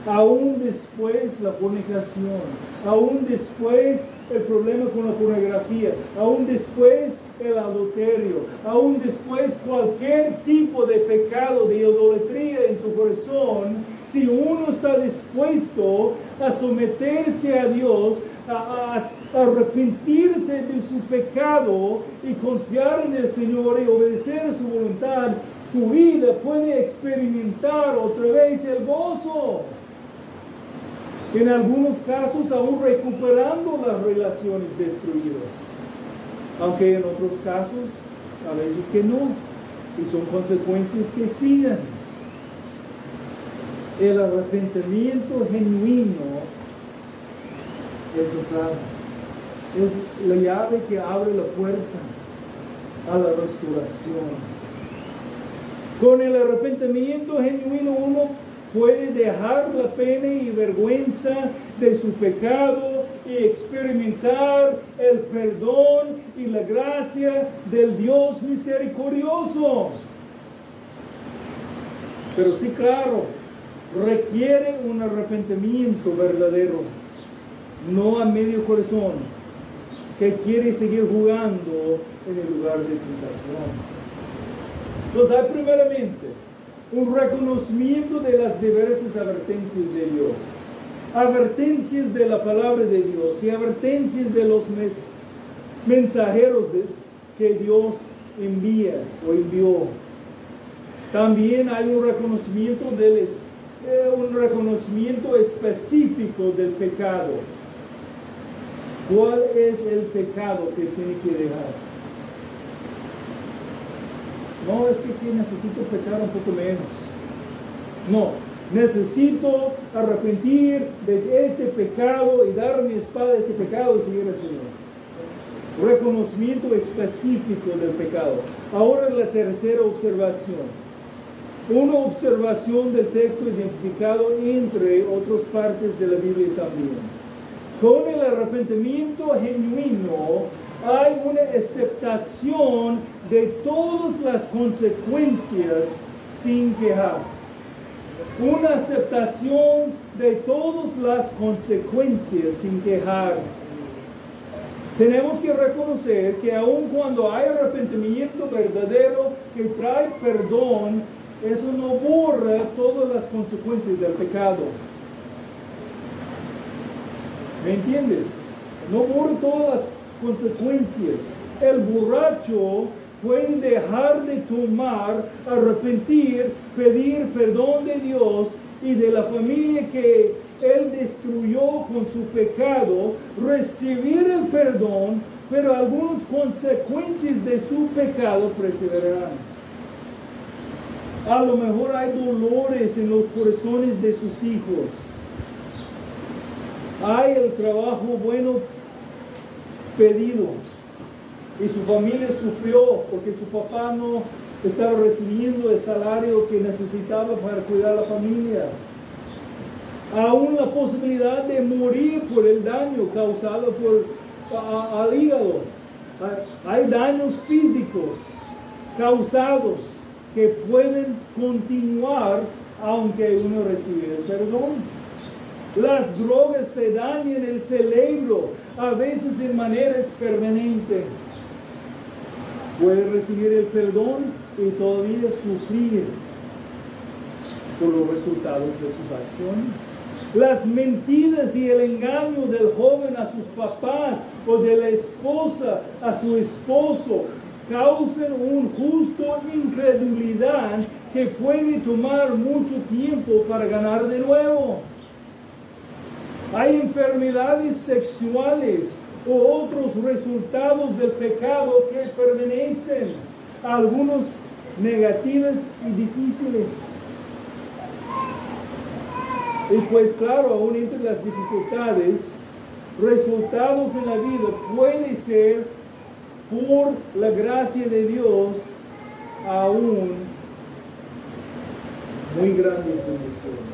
Aún después la fornicación, aún después el problema con la pornografía, aún después el adulterio, aún después cualquier tipo de pecado, de idolatría en tu corazón, si uno está dispuesto a someterse a Dios, a arrepentirse de su pecado y confiar en el Señor y obedecer su voluntad, tu vida puede experimentar otra vez el gozo. En algunos casos aún recuperando las relaciones destruidas, aunque en otros casos a veces que no, y son consecuencias que siguen. El arrepentimiento genuino es la clave, es la llave que abre la puerta a la restauración. Con el arrepentimiento genuino uno puede dejar la pena y vergüenza de su pecado y experimentar el perdón y la gracia del Dios misericordioso. Pero sí, claro, requiere un arrepentimiento verdadero, no a medio corazón, que quiere seguir jugando en el lugar de tentación. Entonces, hay primeramente un reconocimiento de las diversas advertencias de Dios. advertencias de la palabra de Dios y advertencias de los mensajeros que Dios envía o envió. También hay un reconocimiento específico del pecado. ¿Cuál es el pecado que tiene que dejar? No es que necesito pecar un poco menos. No, necesito arrepentir de este pecado y dar mi espada a este pecado y seguir al Señor. Reconocimiento específico del pecado. Ahora la tercera observación. Una observación del texto identificado entre otras partes de la Biblia también. Con el arrepentimiento genuino hay una aceptación de todas las consecuencias sin quejar. Una aceptación de todas las consecuencias sin quejar. Tenemos que reconocer que aun cuando hay arrepentimiento verdadero que trae perdón, eso no borra todas las consecuencias del pecado. ¿Me entiendes? No borra todas las consecuencias. El borracho puede dejar de tomar, arrepentir, pedir perdón de Dios y de la familia que él destruyó con su pecado, recibir el perdón, pero algunas consecuencias de su pecado perseverarán. A lo mejor hay dolores en los corazones de sus hijos. Hay el trabajo bueno pedido y su familia sufrió porque su papá no estaba recibiendo el salario que necesitaba para cuidar a la familia. Aún la posibilidad de morir por el daño causado al hígado. Hay daños físicos causados que pueden continuar aunque uno recibe el perdón. Las drogas se dañan el cerebro, a veces en maneras permanentes. Puede recibir el perdón y todavía sufrir por los resultados de sus acciones. Las mentiras y el engaño del joven a sus papás o de la esposa a su esposo causan un justo incredulidad que puede tomar mucho tiempo para ganar de nuevo. Hay enfermedades sexuales o otros resultados del pecado que permanecen, algunos negativos y difíciles. Y pues claro, aún entre las dificultades, resultados en la vida puede ser por la gracia de Dios aún muy grandes bendiciones.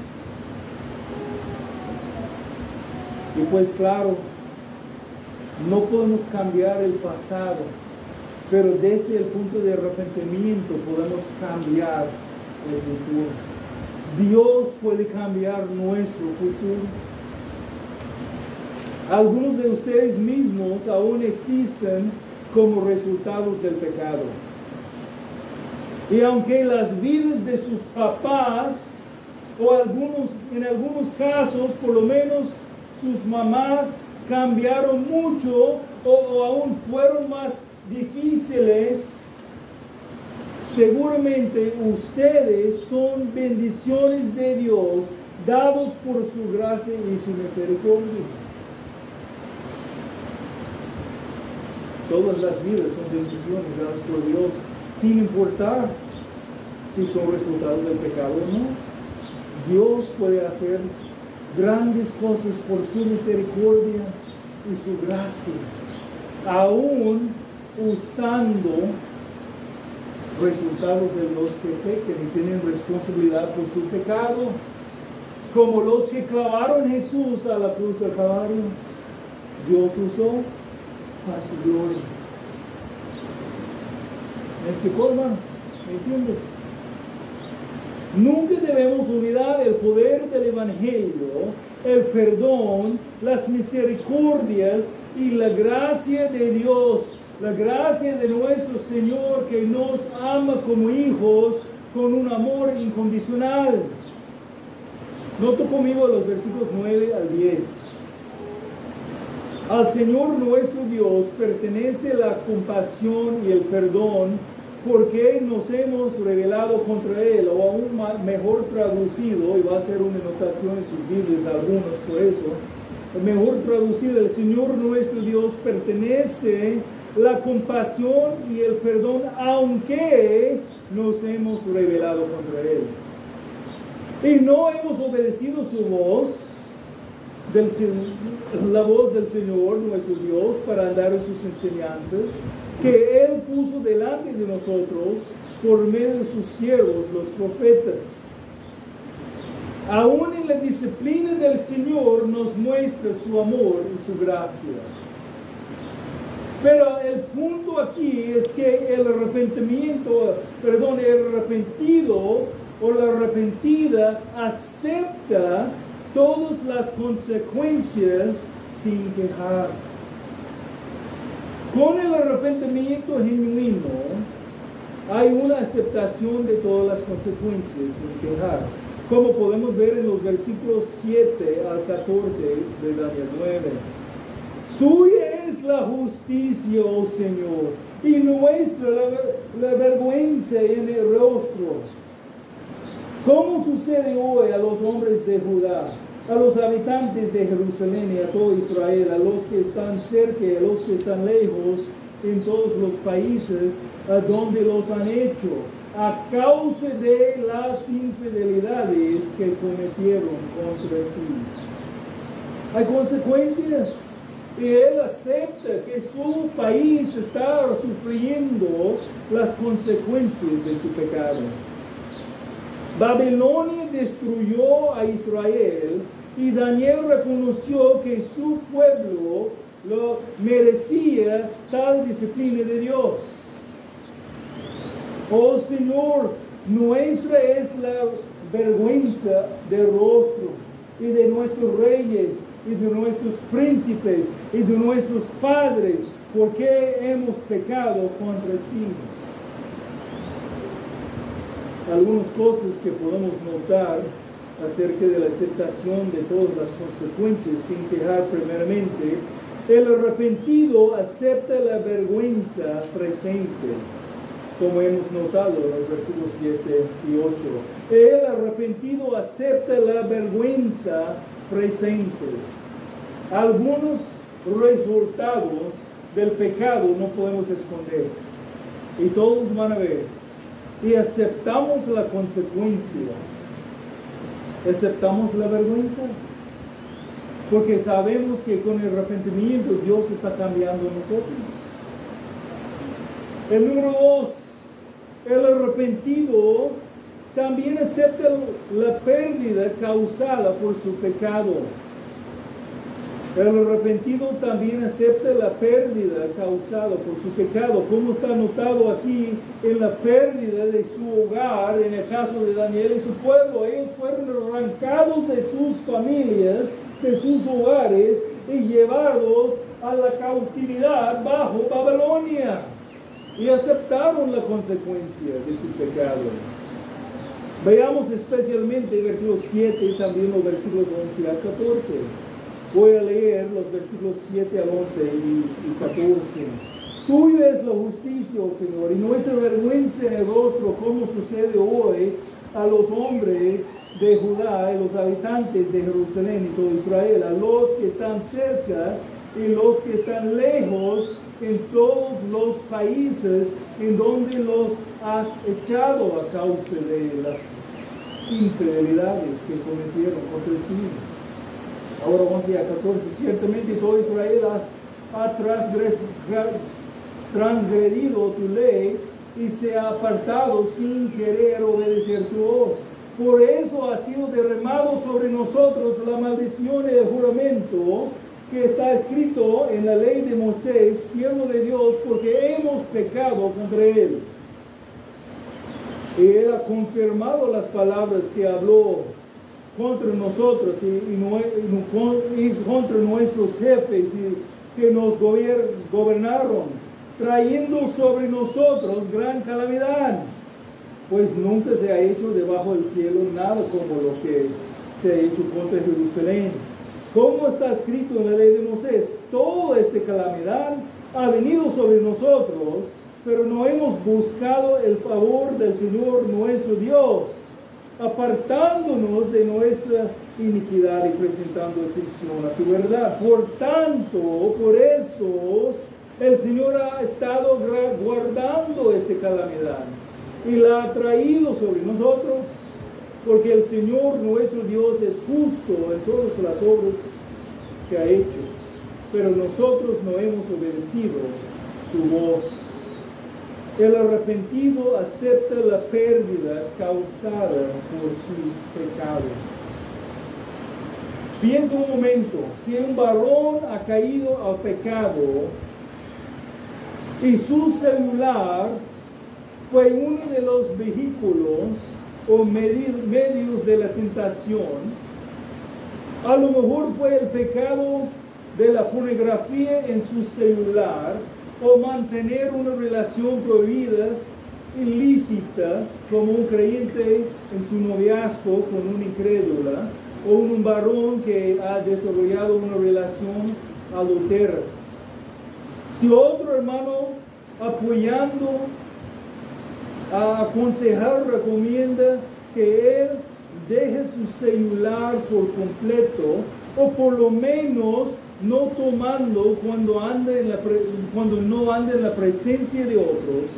Y pues claro, no podemos cambiar el pasado, pero desde el punto de arrepentimiento podemos cambiar el futuro. Dios puede cambiar nuestro futuro. Algunos de ustedes mismos aún existen como resultados del pecado. Y aunque las vidas de sus papás, o en algunos casos, por lo menos sus mamás, cambiaron mucho o aún fueron más difíciles, seguramente ustedes son bendiciones de Dios dados por su gracia y su misericordia. Todas las vidas son bendiciones dadas por Dios, sin importar si son resultados del pecado o no. Dios puede hacer grandes cosas por su misericordia y su gracia, aún usando resultados de los que pecan y tienen responsabilidad por su pecado, como los que clavaron a Jesús a la cruz del Calvario. Dios usó para su gloria. ¿Me explicó, hermanos? ¿Me entiendes? Nunca debemos olvidar el poder del Evangelio, el perdón, las misericordias y la gracia de Dios, la gracia de nuestro Señor que nos ama como hijos con un amor incondicional. Noto conmigo los versículos 9 al 10. Al Señor nuestro Dios pertenece la compasión y el perdón, porque nos hemos rebelado contra Él, o aún mejor traducido, y va a ser una anotación en sus Biblias algunos por eso, mejor traducido, el Señor nuestro Dios pertenece la compasión y el perdón, aunque nos hemos rebelado contra Él. Y no hemos obedecido su voz, la voz del Señor nuestro Dios, para andar en sus enseñanzas, que Él puso delante de nosotros por medio de sus siervos, los profetas. Aún en la disciplina del Señor nos muestra su amor y su gracia. Pero el punto aquí es que el arrepentido o la arrepentida acepta todas las consecuencias sin quejar. Con el arrepentimiento genuino hay una aceptación de todas las consecuencias sin quejar, como podemos ver en los versículos 7 al 14 de Daniel 9. Tuya es la justicia, oh Señor, y nuestra la vergüenza en el rostro. ¿Cómo sucede hoy a los hombres de Judá, a los habitantes de Jerusalén y a todo Israel, a los que están cerca y a los que están lejos, en todos los países a donde los han hecho, a causa de las infidelidades que cometieron contra ti? Hay consecuencias, y él acepta que su país está sufriendo las consecuencias de su pecado. Babilonia destruyó a Israel, y Daniel reconoció que su pueblo lo merecía tal disciplina de Dios. Oh Señor, nuestra es la vergüenza del rostro, y de nuestros reyes, y de nuestros príncipes, y de nuestros padres, porque hemos pecado contra ti. Algunas cosas que podemos notar acerca de la aceptación de todas las consecuencias sin quejar. Primeramente, el arrepentido acepta la vergüenza presente, como hemos notado en los versículos 7 y 8. El arrepentido acepta la vergüenza presente. Algunos resultados del pecado no podemos esconder, y todos van a ver. Y aceptamos la consecuencia. Aceptamos la vergüenza, porque sabemos que con el arrepentimiento Dios está cambiando a nosotros. El número 2, el arrepentido también acepta la pérdida causada por su pecado. El arrepentido también acepta la pérdida causada por su pecado, como está anotado aquí en la pérdida de su hogar, en el caso de Daniel y su pueblo. Ellos fueron arrancados de sus familias, de sus hogares, y llevados a la cautividad bajo Babilonia, y aceptaron la consecuencia de su pecado. Veamos especialmente el versículo 7 y también los versículos 11 al 14. Voy a leer los versículos 7 al 11 y 14. Tuya es la justicia, oh Señor, y nuestra vergüenza en el rostro, como sucede hoy a los hombres de Judá y los habitantes de Jerusalén y todo Israel, a los que están cerca y los que están lejos, en todos los países en donde los has echado a causa de las infidelidades que cometieron contra ti. Ahora 11 a 14, ciertamente todo Israel ha transgredido tu ley y se ha apartado sin querer obedecer tu voz. Por eso ha sido derramado sobre nosotros la maldición y el juramento que está escrito en la ley de Moisés, siervo de Dios, porque hemos pecado contra él. Y él ha confirmado las palabras que habló contra nosotros y contra nuestros jefes y que nos gobernaron, trayendo sobre nosotros gran calamidad, pues nunca se ha hecho debajo del cielo nada como lo que se ha hecho contra Jerusalén. Como está escrito en la ley de Moisés, toda esta calamidad ha venido sobre nosotros, pero no hemos buscado el favor del Señor nuestro Dios, apartándonos de nuestra iniquidad y presentando atención a tu verdad. Por tanto, por eso, el Señor ha estado guardando esta calamidad y la ha traído sobre nosotros, porque el Señor nuestro Dios es justo en todas las obras que ha hecho, pero nosotros no hemos obedecido su voz. El arrepentido acepta la pérdida causada por su pecado. Piensa un momento, si un varón ha caído al pecado y su celular fue uno de los vehículos o medios de la tentación, a lo mejor fue el pecado de la pornografía en su celular, o mantener una relación prohibida, ilícita, como un creyente en su noviazgo con una incrédula, o un varón que ha desarrollado una relación adúltera. Si otro hermano apoyando, a aconsejar, recomienda que él deje su celular por completo, o por lo menos no tomando cuando no anda en la presencia de otros.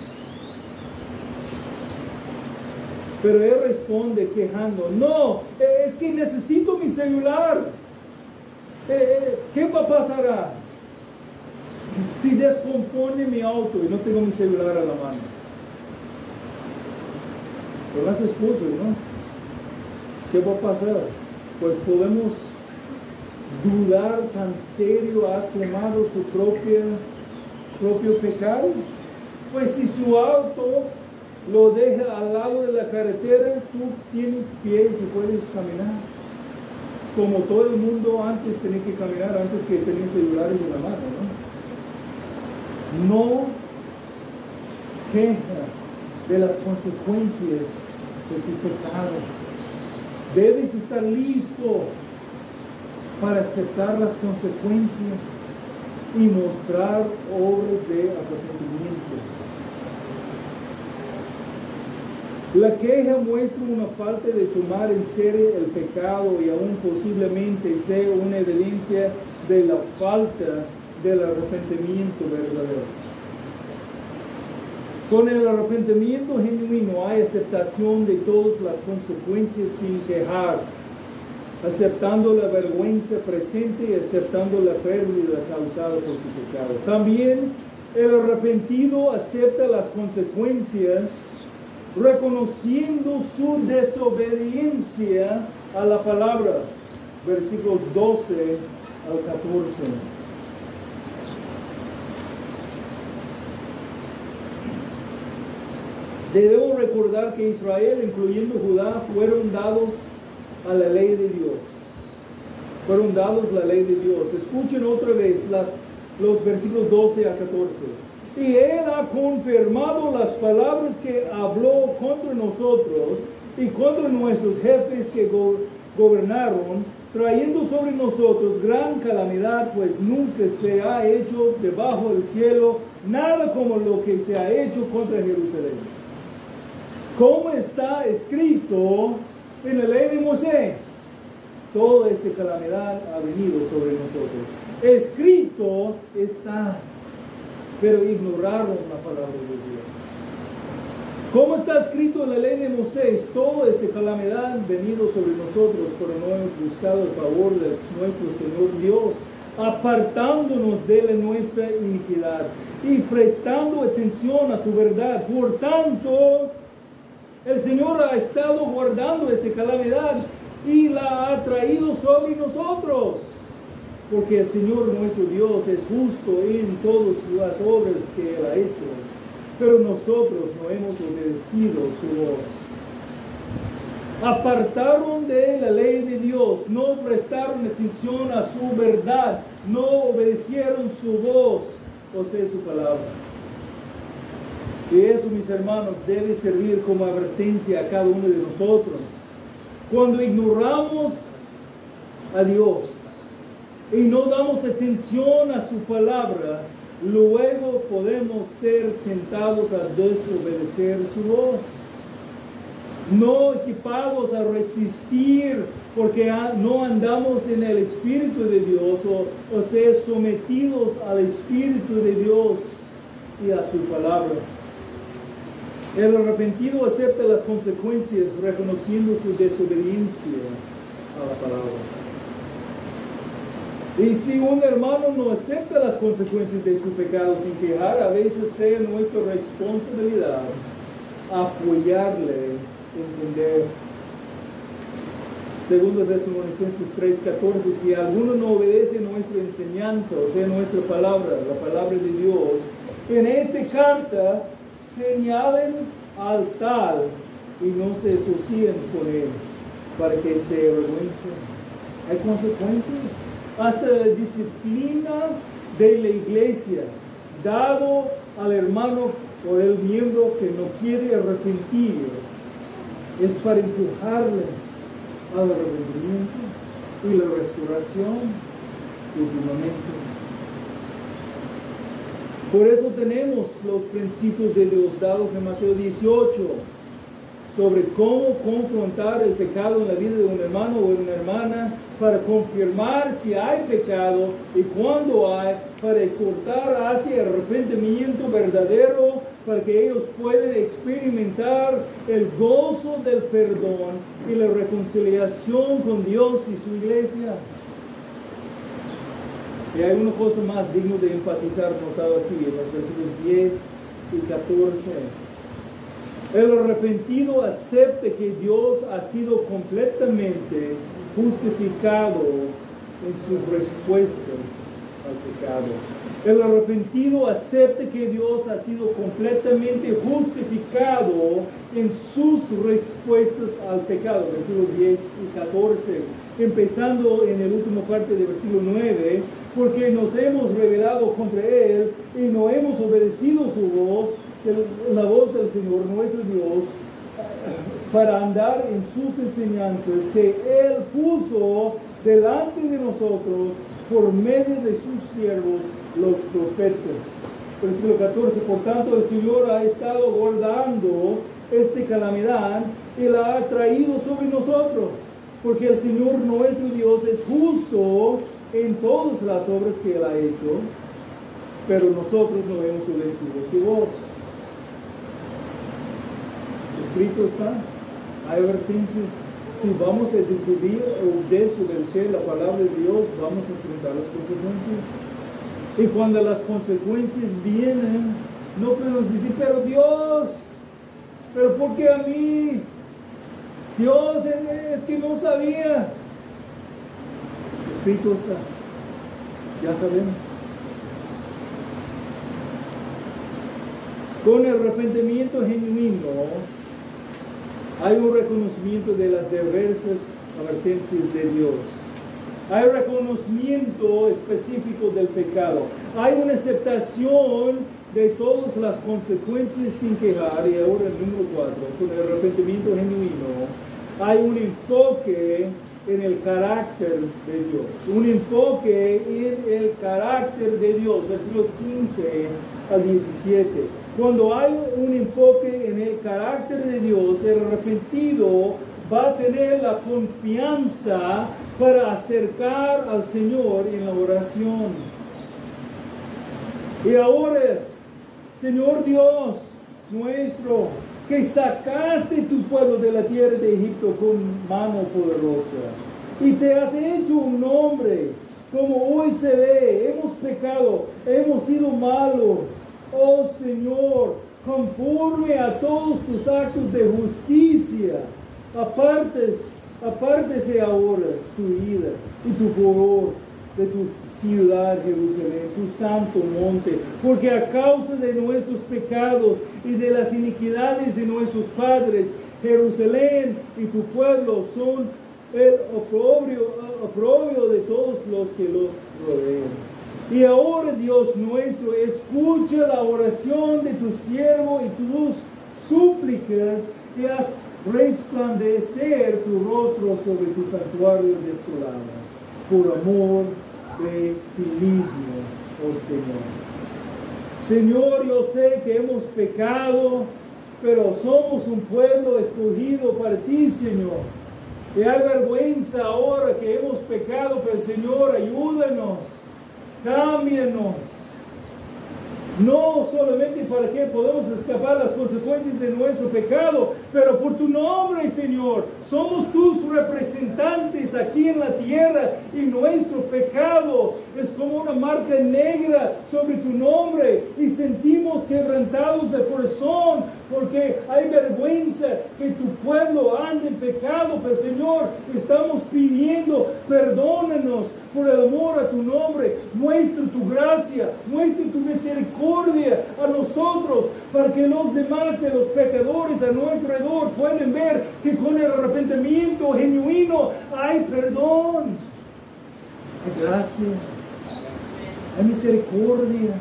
Pero él responde quejando, no, es que necesito mi celular. ¿Qué va a pasar si descompone mi auto y no tengo mi celular a la mano? Pero las excusas, ¿no? ¿Qué va a pasar? Pues podemos dudar, tan serio ha tomado su propio pecado. Pues si su auto lo deja al lado de la carretera, tú tienes pies y puedes caminar, como todo el mundo antes tenía que caminar, antes que tenía celulares en la mano, ¿no? No queja de las consecuencias de tu pecado. Debes estar listo para aceptar las consecuencias y mostrar obras de arrepentimiento. La queja muestra una falta de tomar en serio el pecado y aún posiblemente sea una evidencia de la falta del arrepentimiento verdadero. Con el arrepentimiento genuino hay aceptación de todas las consecuencias sin quejar, aceptando la vergüenza presente y aceptando la pérdida causada por su pecado. También el arrepentido acepta las consecuencias, reconociendo su desobediencia a la palabra. Versículos 12 al 14. Debemos recordar que Israel, incluyendo Judá, fueron dados a la ley de Dios. Fueron dados la ley de Dios. Escuchen otra vez los versículos 12 a 14. Y Él ha confirmado las palabras que habló contra nosotros y contra nuestros jefes que gobernaron, trayendo sobre nosotros gran calamidad, pues nunca se ha hecho debajo del cielo nada como lo que se ha hecho contra Jerusalén. Como está escrito en la ley de Moisés, toda esta calamidad ha venido sobre nosotros. Escrito está, pero ignoraron la palabra de Dios. Como está escrito en la ley de Moisés, toda esta calamidad ha venido sobre nosotros, pero no hemos buscado el favor de nuestro Señor Dios, apartándonos de nuestra iniquidad y prestando atención a tu verdad. Por tanto, el Señor ha estado guardando esta calamidad y la ha traído sobre nosotros, porque el Señor nuestro Dios es justo en todas las obras que Él ha hecho, pero nosotros no hemos obedecido su voz. Apartaron de la ley de Dios, no prestaron atención a su verdad, no obedecieron su voz, o sea, su palabra. Y eso, mis hermanos, debe servir como advertencia a cada uno de nosotros. Cuando ignoramos a Dios y no damos atención a su palabra, luego podemos ser tentados a desobedecer su voz. No equipados a resistir porque no andamos en el Espíritu de Dios, o sea, sometidos al Espíritu de Dios y a su palabra. El arrepentido acepta las consecuencias reconociendo su desobediencia a la palabra. Y si un hermano no acepta las consecuencias de su pecado sin quejar, a veces sea nuestra responsabilidad apoyarle, entender. Segundo Tesalonicenses 3:14, si alguno no obedece nuestra enseñanza, o sea, nuestra palabra, la palabra de Dios, en esta carta señalen al tal y no se asocien con él para que se avergüencen. Hay consecuencias. Hasta la disciplina de la iglesia, dado al hermano o el miembro que no quiere arrepentir, es para empujarles al arrepentimiento y la restauración últimamente. Por eso tenemos los principios de Dios dados en Mateo 18 sobre cómo confrontar el pecado en la vida de un hermano o una hermana, para confirmar si hay pecado y cuando hay, para exhortar hacia arrepentimiento verdadero, para que ellos puedan experimentar el gozo del perdón y la reconciliación con Dios y su iglesia. Y hay una cosa más digna de enfatizar, notado aquí, en los versículos 10 y 14. El arrepentido acepta que Dios ha sido completamente justificado en sus respuestas al pecado. El arrepentido acepta que Dios ha sido completamente justificado en sus respuestas al pecado. Versículos 10 y 14. Empezando en el último parte del versículo 9. Porque nos hemos rebelado contra Él y no hemos obedecido su voz, la voz del Señor nuestro Dios, para andar en sus enseñanzas que Él puso delante de nosotros por medio de sus siervos los profetas. Versículo 14. Por tanto, el Señor ha estado guardando esta calamidad y la ha traído sobre nosotros, porque el Señor nuestro Dios es justo en todas las obras que Él ha hecho, pero nosotros no hemos obedecido su voz. Escrito está, hay advertencias. Si vamos a decidir o desobedecer la palabra de Dios, vamos a enfrentar las consecuencias. Y cuando las consecuencias vienen, no podemos decir, pero Dios, pero ¿por qué a mí? Dios, es que no sabía. Escrito está, ya sabemos. Con el arrepentimiento genuino hay un reconocimiento de las diversas advertencias de Dios. Hay reconocimiento específico del pecado. Hay una aceptación de todas las consecuencias sin quejar. Y ahora el número 4, con el arrepentimiento genuino, hay un enfoque en el carácter de Dios. Un enfoque en el carácter de Dios. Versículos 15 al 17. Cuando hay un enfoque en el carácter de Dios, el arrepentido va a tener la confianza para acercar al Señor en la oración. Y ahora, Señor Dios nuestro, que sacaste tu pueblo de la tierra de Egipto con mano poderosa, y te has hecho un nombre, como hoy se ve, hemos pecado, hemos sido malos. Oh Señor, conforme a todos tus actos de justicia, apártese ahora tu ira y tu furor de tu ciudad Jerusalén, tu santo monte, porque a causa de nuestros pecados y de las iniquidades de nuestros padres, Jerusalén y tu pueblo son el oprobio de todos los que los rodean. Y ahora, Dios nuestro, escucha la oración de tu siervo y tus súplicas, y haz resplandecer tu rostro sobre tu santuario desolado. por amor de ti mismo, oh Señor. Señor, yo sé que hemos pecado, pero somos un pueblo escogido para ti, Señor. Y hay vergüenza ahora que hemos pecado, pero Señor, ayúdanos, cámbianos. No solamente para que podamos escapar las consecuencias de nuestro pecado, pero por tu nombre, Señor. Somos tus representantes aquí en la tierra y nuestro pecado es como una marca negra sobre tu nombre y sentimos quebrantados de corazón porque hay vergüenza que tu pueblo ande en pecado. Pero Señor, estamos pidiendo, perdónanos por el amor a tu nombre, muestra tu gracia, muestra tu misericordia a nosotros, para que los demás de los pecadores a nuestro alrededor puedan ver que con el arrepentimiento genuino hay perdón, hay gracia, hay misericordia.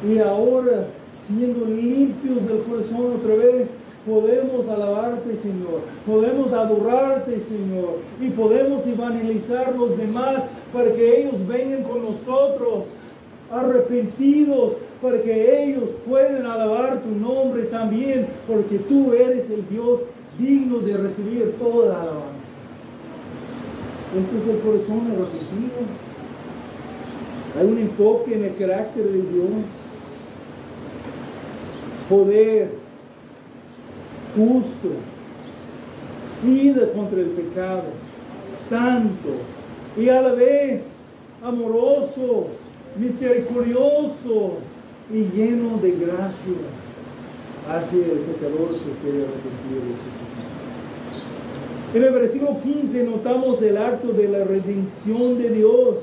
Y ahora, siendo limpios del corazón otra vez, podemos alabarte, Señor, podemos adorarte, Señor, y podemos evangelizar a los demás para que ellos vengan con nosotros arrepentidos, para que ellos puedan alabar tu nombre también, porque tú eres el Dios digno de recibir toda la alabanza. Esto es el corazón arrepentido. Hay un enfoque en el carácter de Dios. Poder, justo, vida contra el pecado, santo y a la vez amoroso, misericordioso y lleno de gracia hacia el pecador que quiere arrepentir de su pecado. En el versículo 15 notamos el acto de la redención de Dios.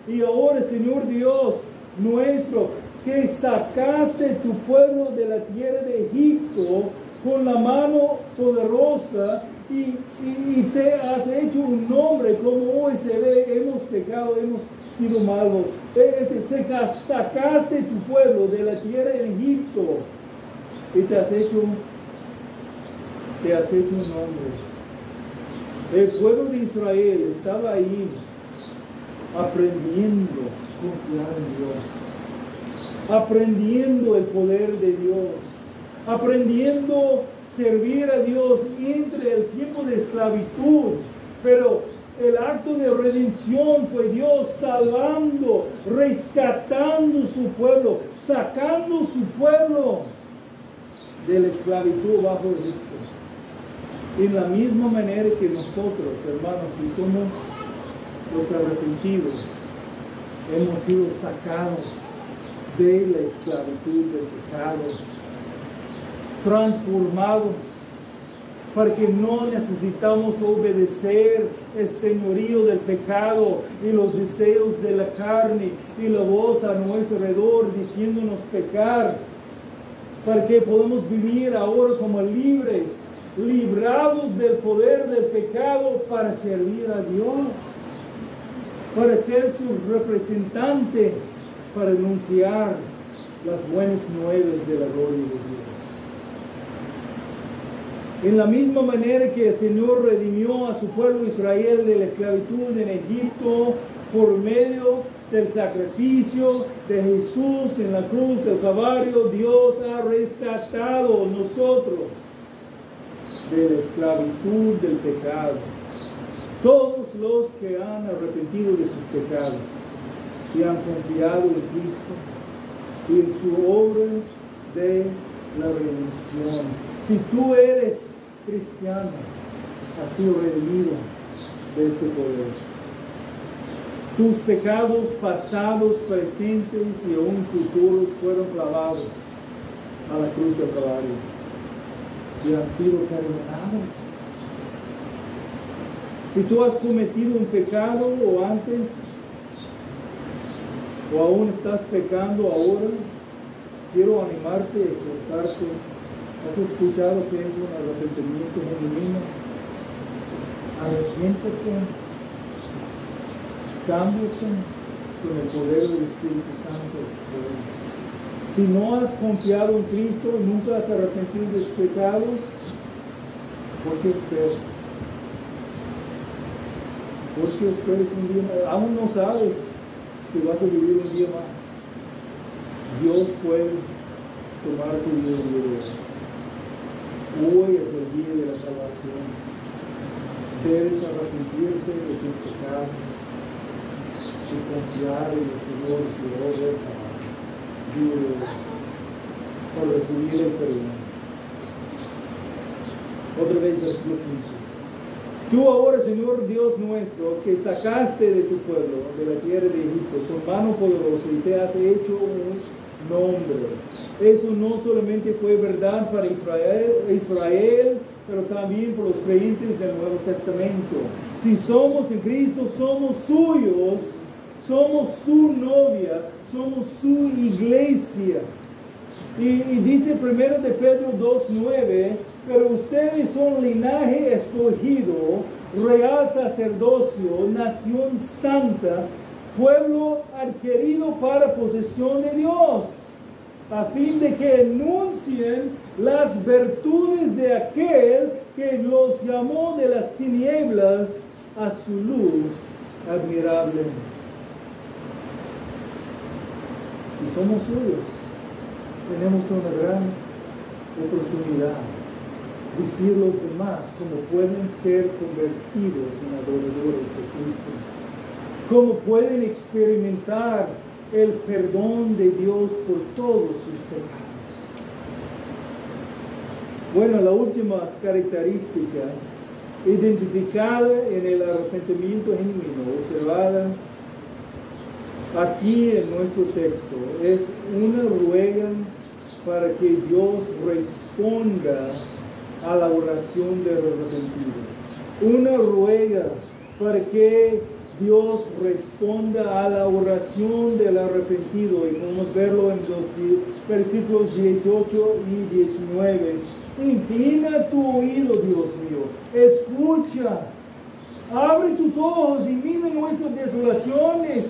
Y ahora, Señor Dios nuestro, que sacaste tu pueblo de la tierra de Egipto con la mano poderosa y te has hecho un nombre, como hoy se ve, hemos pecado, hemos sido malos. Sacaste tu pueblo de la tierra de Egipto y te has hecho un nombre. El pueblo de Israel estaba ahí aprendiendo a confiar en Dios, aprendiendo el poder de Dios, aprendiendo a servir a Dios entre el tiempo de esclavitud. Pero el acto de redención fue Dios salvando, rescatando su pueblo, sacando su pueblo de la esclavitud bajo Egipto. En la misma manera que nosotros, hermanos, si somos los arrepentidos, hemos sido sacados de la esclavitud del pecado, transformados, para que no necesitamos obedecer el señorío del pecado y los deseos de la carne y la voz a nuestro alrededor diciéndonos pecar, para que podamos vivir ahora como libres, librados del poder del pecado para servir a Dios, para ser sus representantes, para anunciar las buenas nuevas de la gloria de Dios. En la misma manera que el Señor redimió a su pueblo Israel de la esclavitud en Egipto por medio del sacrificio de Jesús en la cruz del Calvario, Dios ha rescatado a nosotros de la esclavitud del pecado. Todos los que han arrepentido de sus pecados y han confiado en Cristo y en su obra de la redención. Si tú eres cristiano, has sido redimido de este poder. Tus pecados pasados, presentes y aún futuros fueron clavados a la cruz del Calvario y han sido perdonados. Si tú has cometido un pecado o antes, o aún estás pecando ahora, quiero animarte, exhortarte. ¿Has escuchado que es un arrepentimiento genuino? Arrepiéntete, cámbiate con el poder del Espíritu Santo. Si no has confiado en Cristo y nunca has arrepentido de tus pecados, ¿por qué esperas? Porque esperes un día más. Aún no sabes si vas a vivir un día más. Dios puede tomar tu vida el día de hoy. Hoy es el día de la salvación. Debes arrepentirte de tus pecados y confiar en el Señor y su obra para recibir el perdón. Otra vez, versículo 15. Tú ahora, Señor Dios nuestro, que sacaste de tu pueblo, de la tierra de Egipto, con mano poderosa y te has hecho un nombre. Eso no solamente fue verdad para Israel, pero también por los creyentes del Nuevo Testamento. Si somos en Cristo, somos suyos, somos su novia, somos su iglesia. Y dice 1 de Pedro 2:9, pero ustedes son linaje escogido, real sacerdocio, nación santa, pueblo adquirido para posesión de Dios, a fin de que anuncien las virtudes de aquel que los llamó de las tinieblas a su luz admirable. Si somos suyos, tenemos una gran oportunidad de decir a los demás cómo pueden ser convertidos en adoradores de Cristo, cómo pueden experimentar el perdón de Dios por todos sus pecados. Bueno, la última característica identificada en el arrepentimiento genuino, observada aquí en nuestro texto, es una ruega para que Dios responda a la oración del arrepentido. Una ruega para que Dios responda a la oración del arrepentido. Y podemos verlo en los versículos 18 y 19. Inclina tu oído, Dios mío. Escucha. Abre tus ojos y mira nuestras desolaciones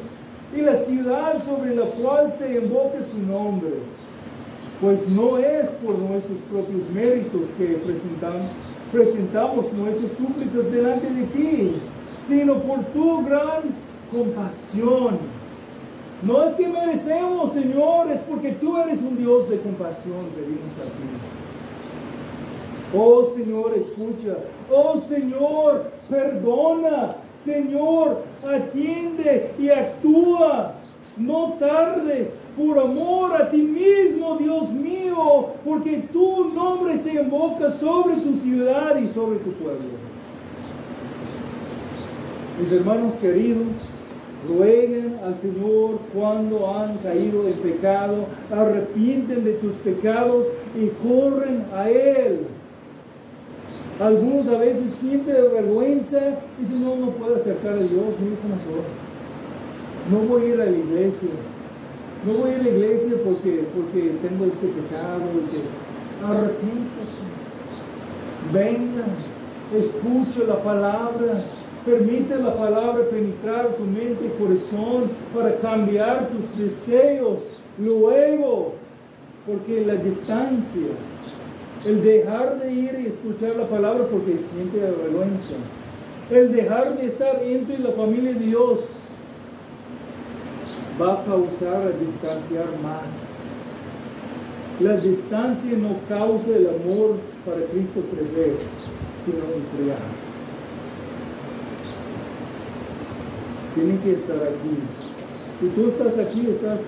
y la ciudad sobre la cual se invoca su nombre. Pues no es por nuestros propios méritos que presentamos nuestras súplicas delante de ti, sino por tu gran compasión. No es que merecemos, Señor, es porque tú eres un Dios de compasión, venimos a ti. Oh Señor, escucha. Oh Señor, perdona. Señor, atiende y actúa. No tardes, por amor a ti mismo, Dios mío, porque tu nombre se invoca sobre tu ciudad y sobre tu pueblo. Mis hermanos queridos, rueguen al Señor cuando han caído en pecado, arrepienten de tus pecados y corren a Él. Algunos a veces sienten vergüenza y dicen, no puedo acercar a Dios, mira cómo soy. No voy a ir a la iglesia. No voy a la iglesia porque tengo este pecado. Arrepiéntate. Venga, escucha la palabra. Permite la palabra penetrar tu mente y corazón para cambiar tus deseos. Luego, porque la distancia, el dejar de ir y escuchar la palabra porque siente vergüenza, el dejar de estar entre la familia de Dios, va a causar a distanciar más. La distancia no causa el amor para Cristo crecer, sino enfriar. Tienen que estar aquí. Si tú estás aquí, estás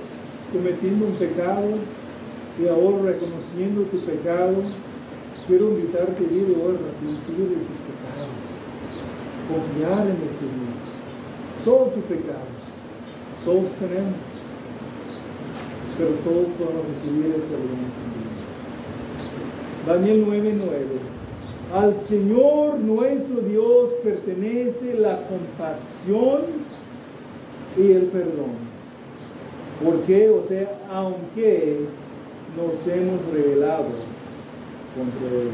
cometiendo un pecado y ahora reconociendo tu pecado, quiero invitarte a ir hoy a arrepentir de tus pecados, confiar en el Señor. Todo tu pecado, todos tenemos, pero todos podemos recibir el perdón de Dios. Daniel 9:9. Al Señor nuestro Dios pertenece la compasión y el perdón. Porque, o sea, aunque nos hemos rebelado contra Él.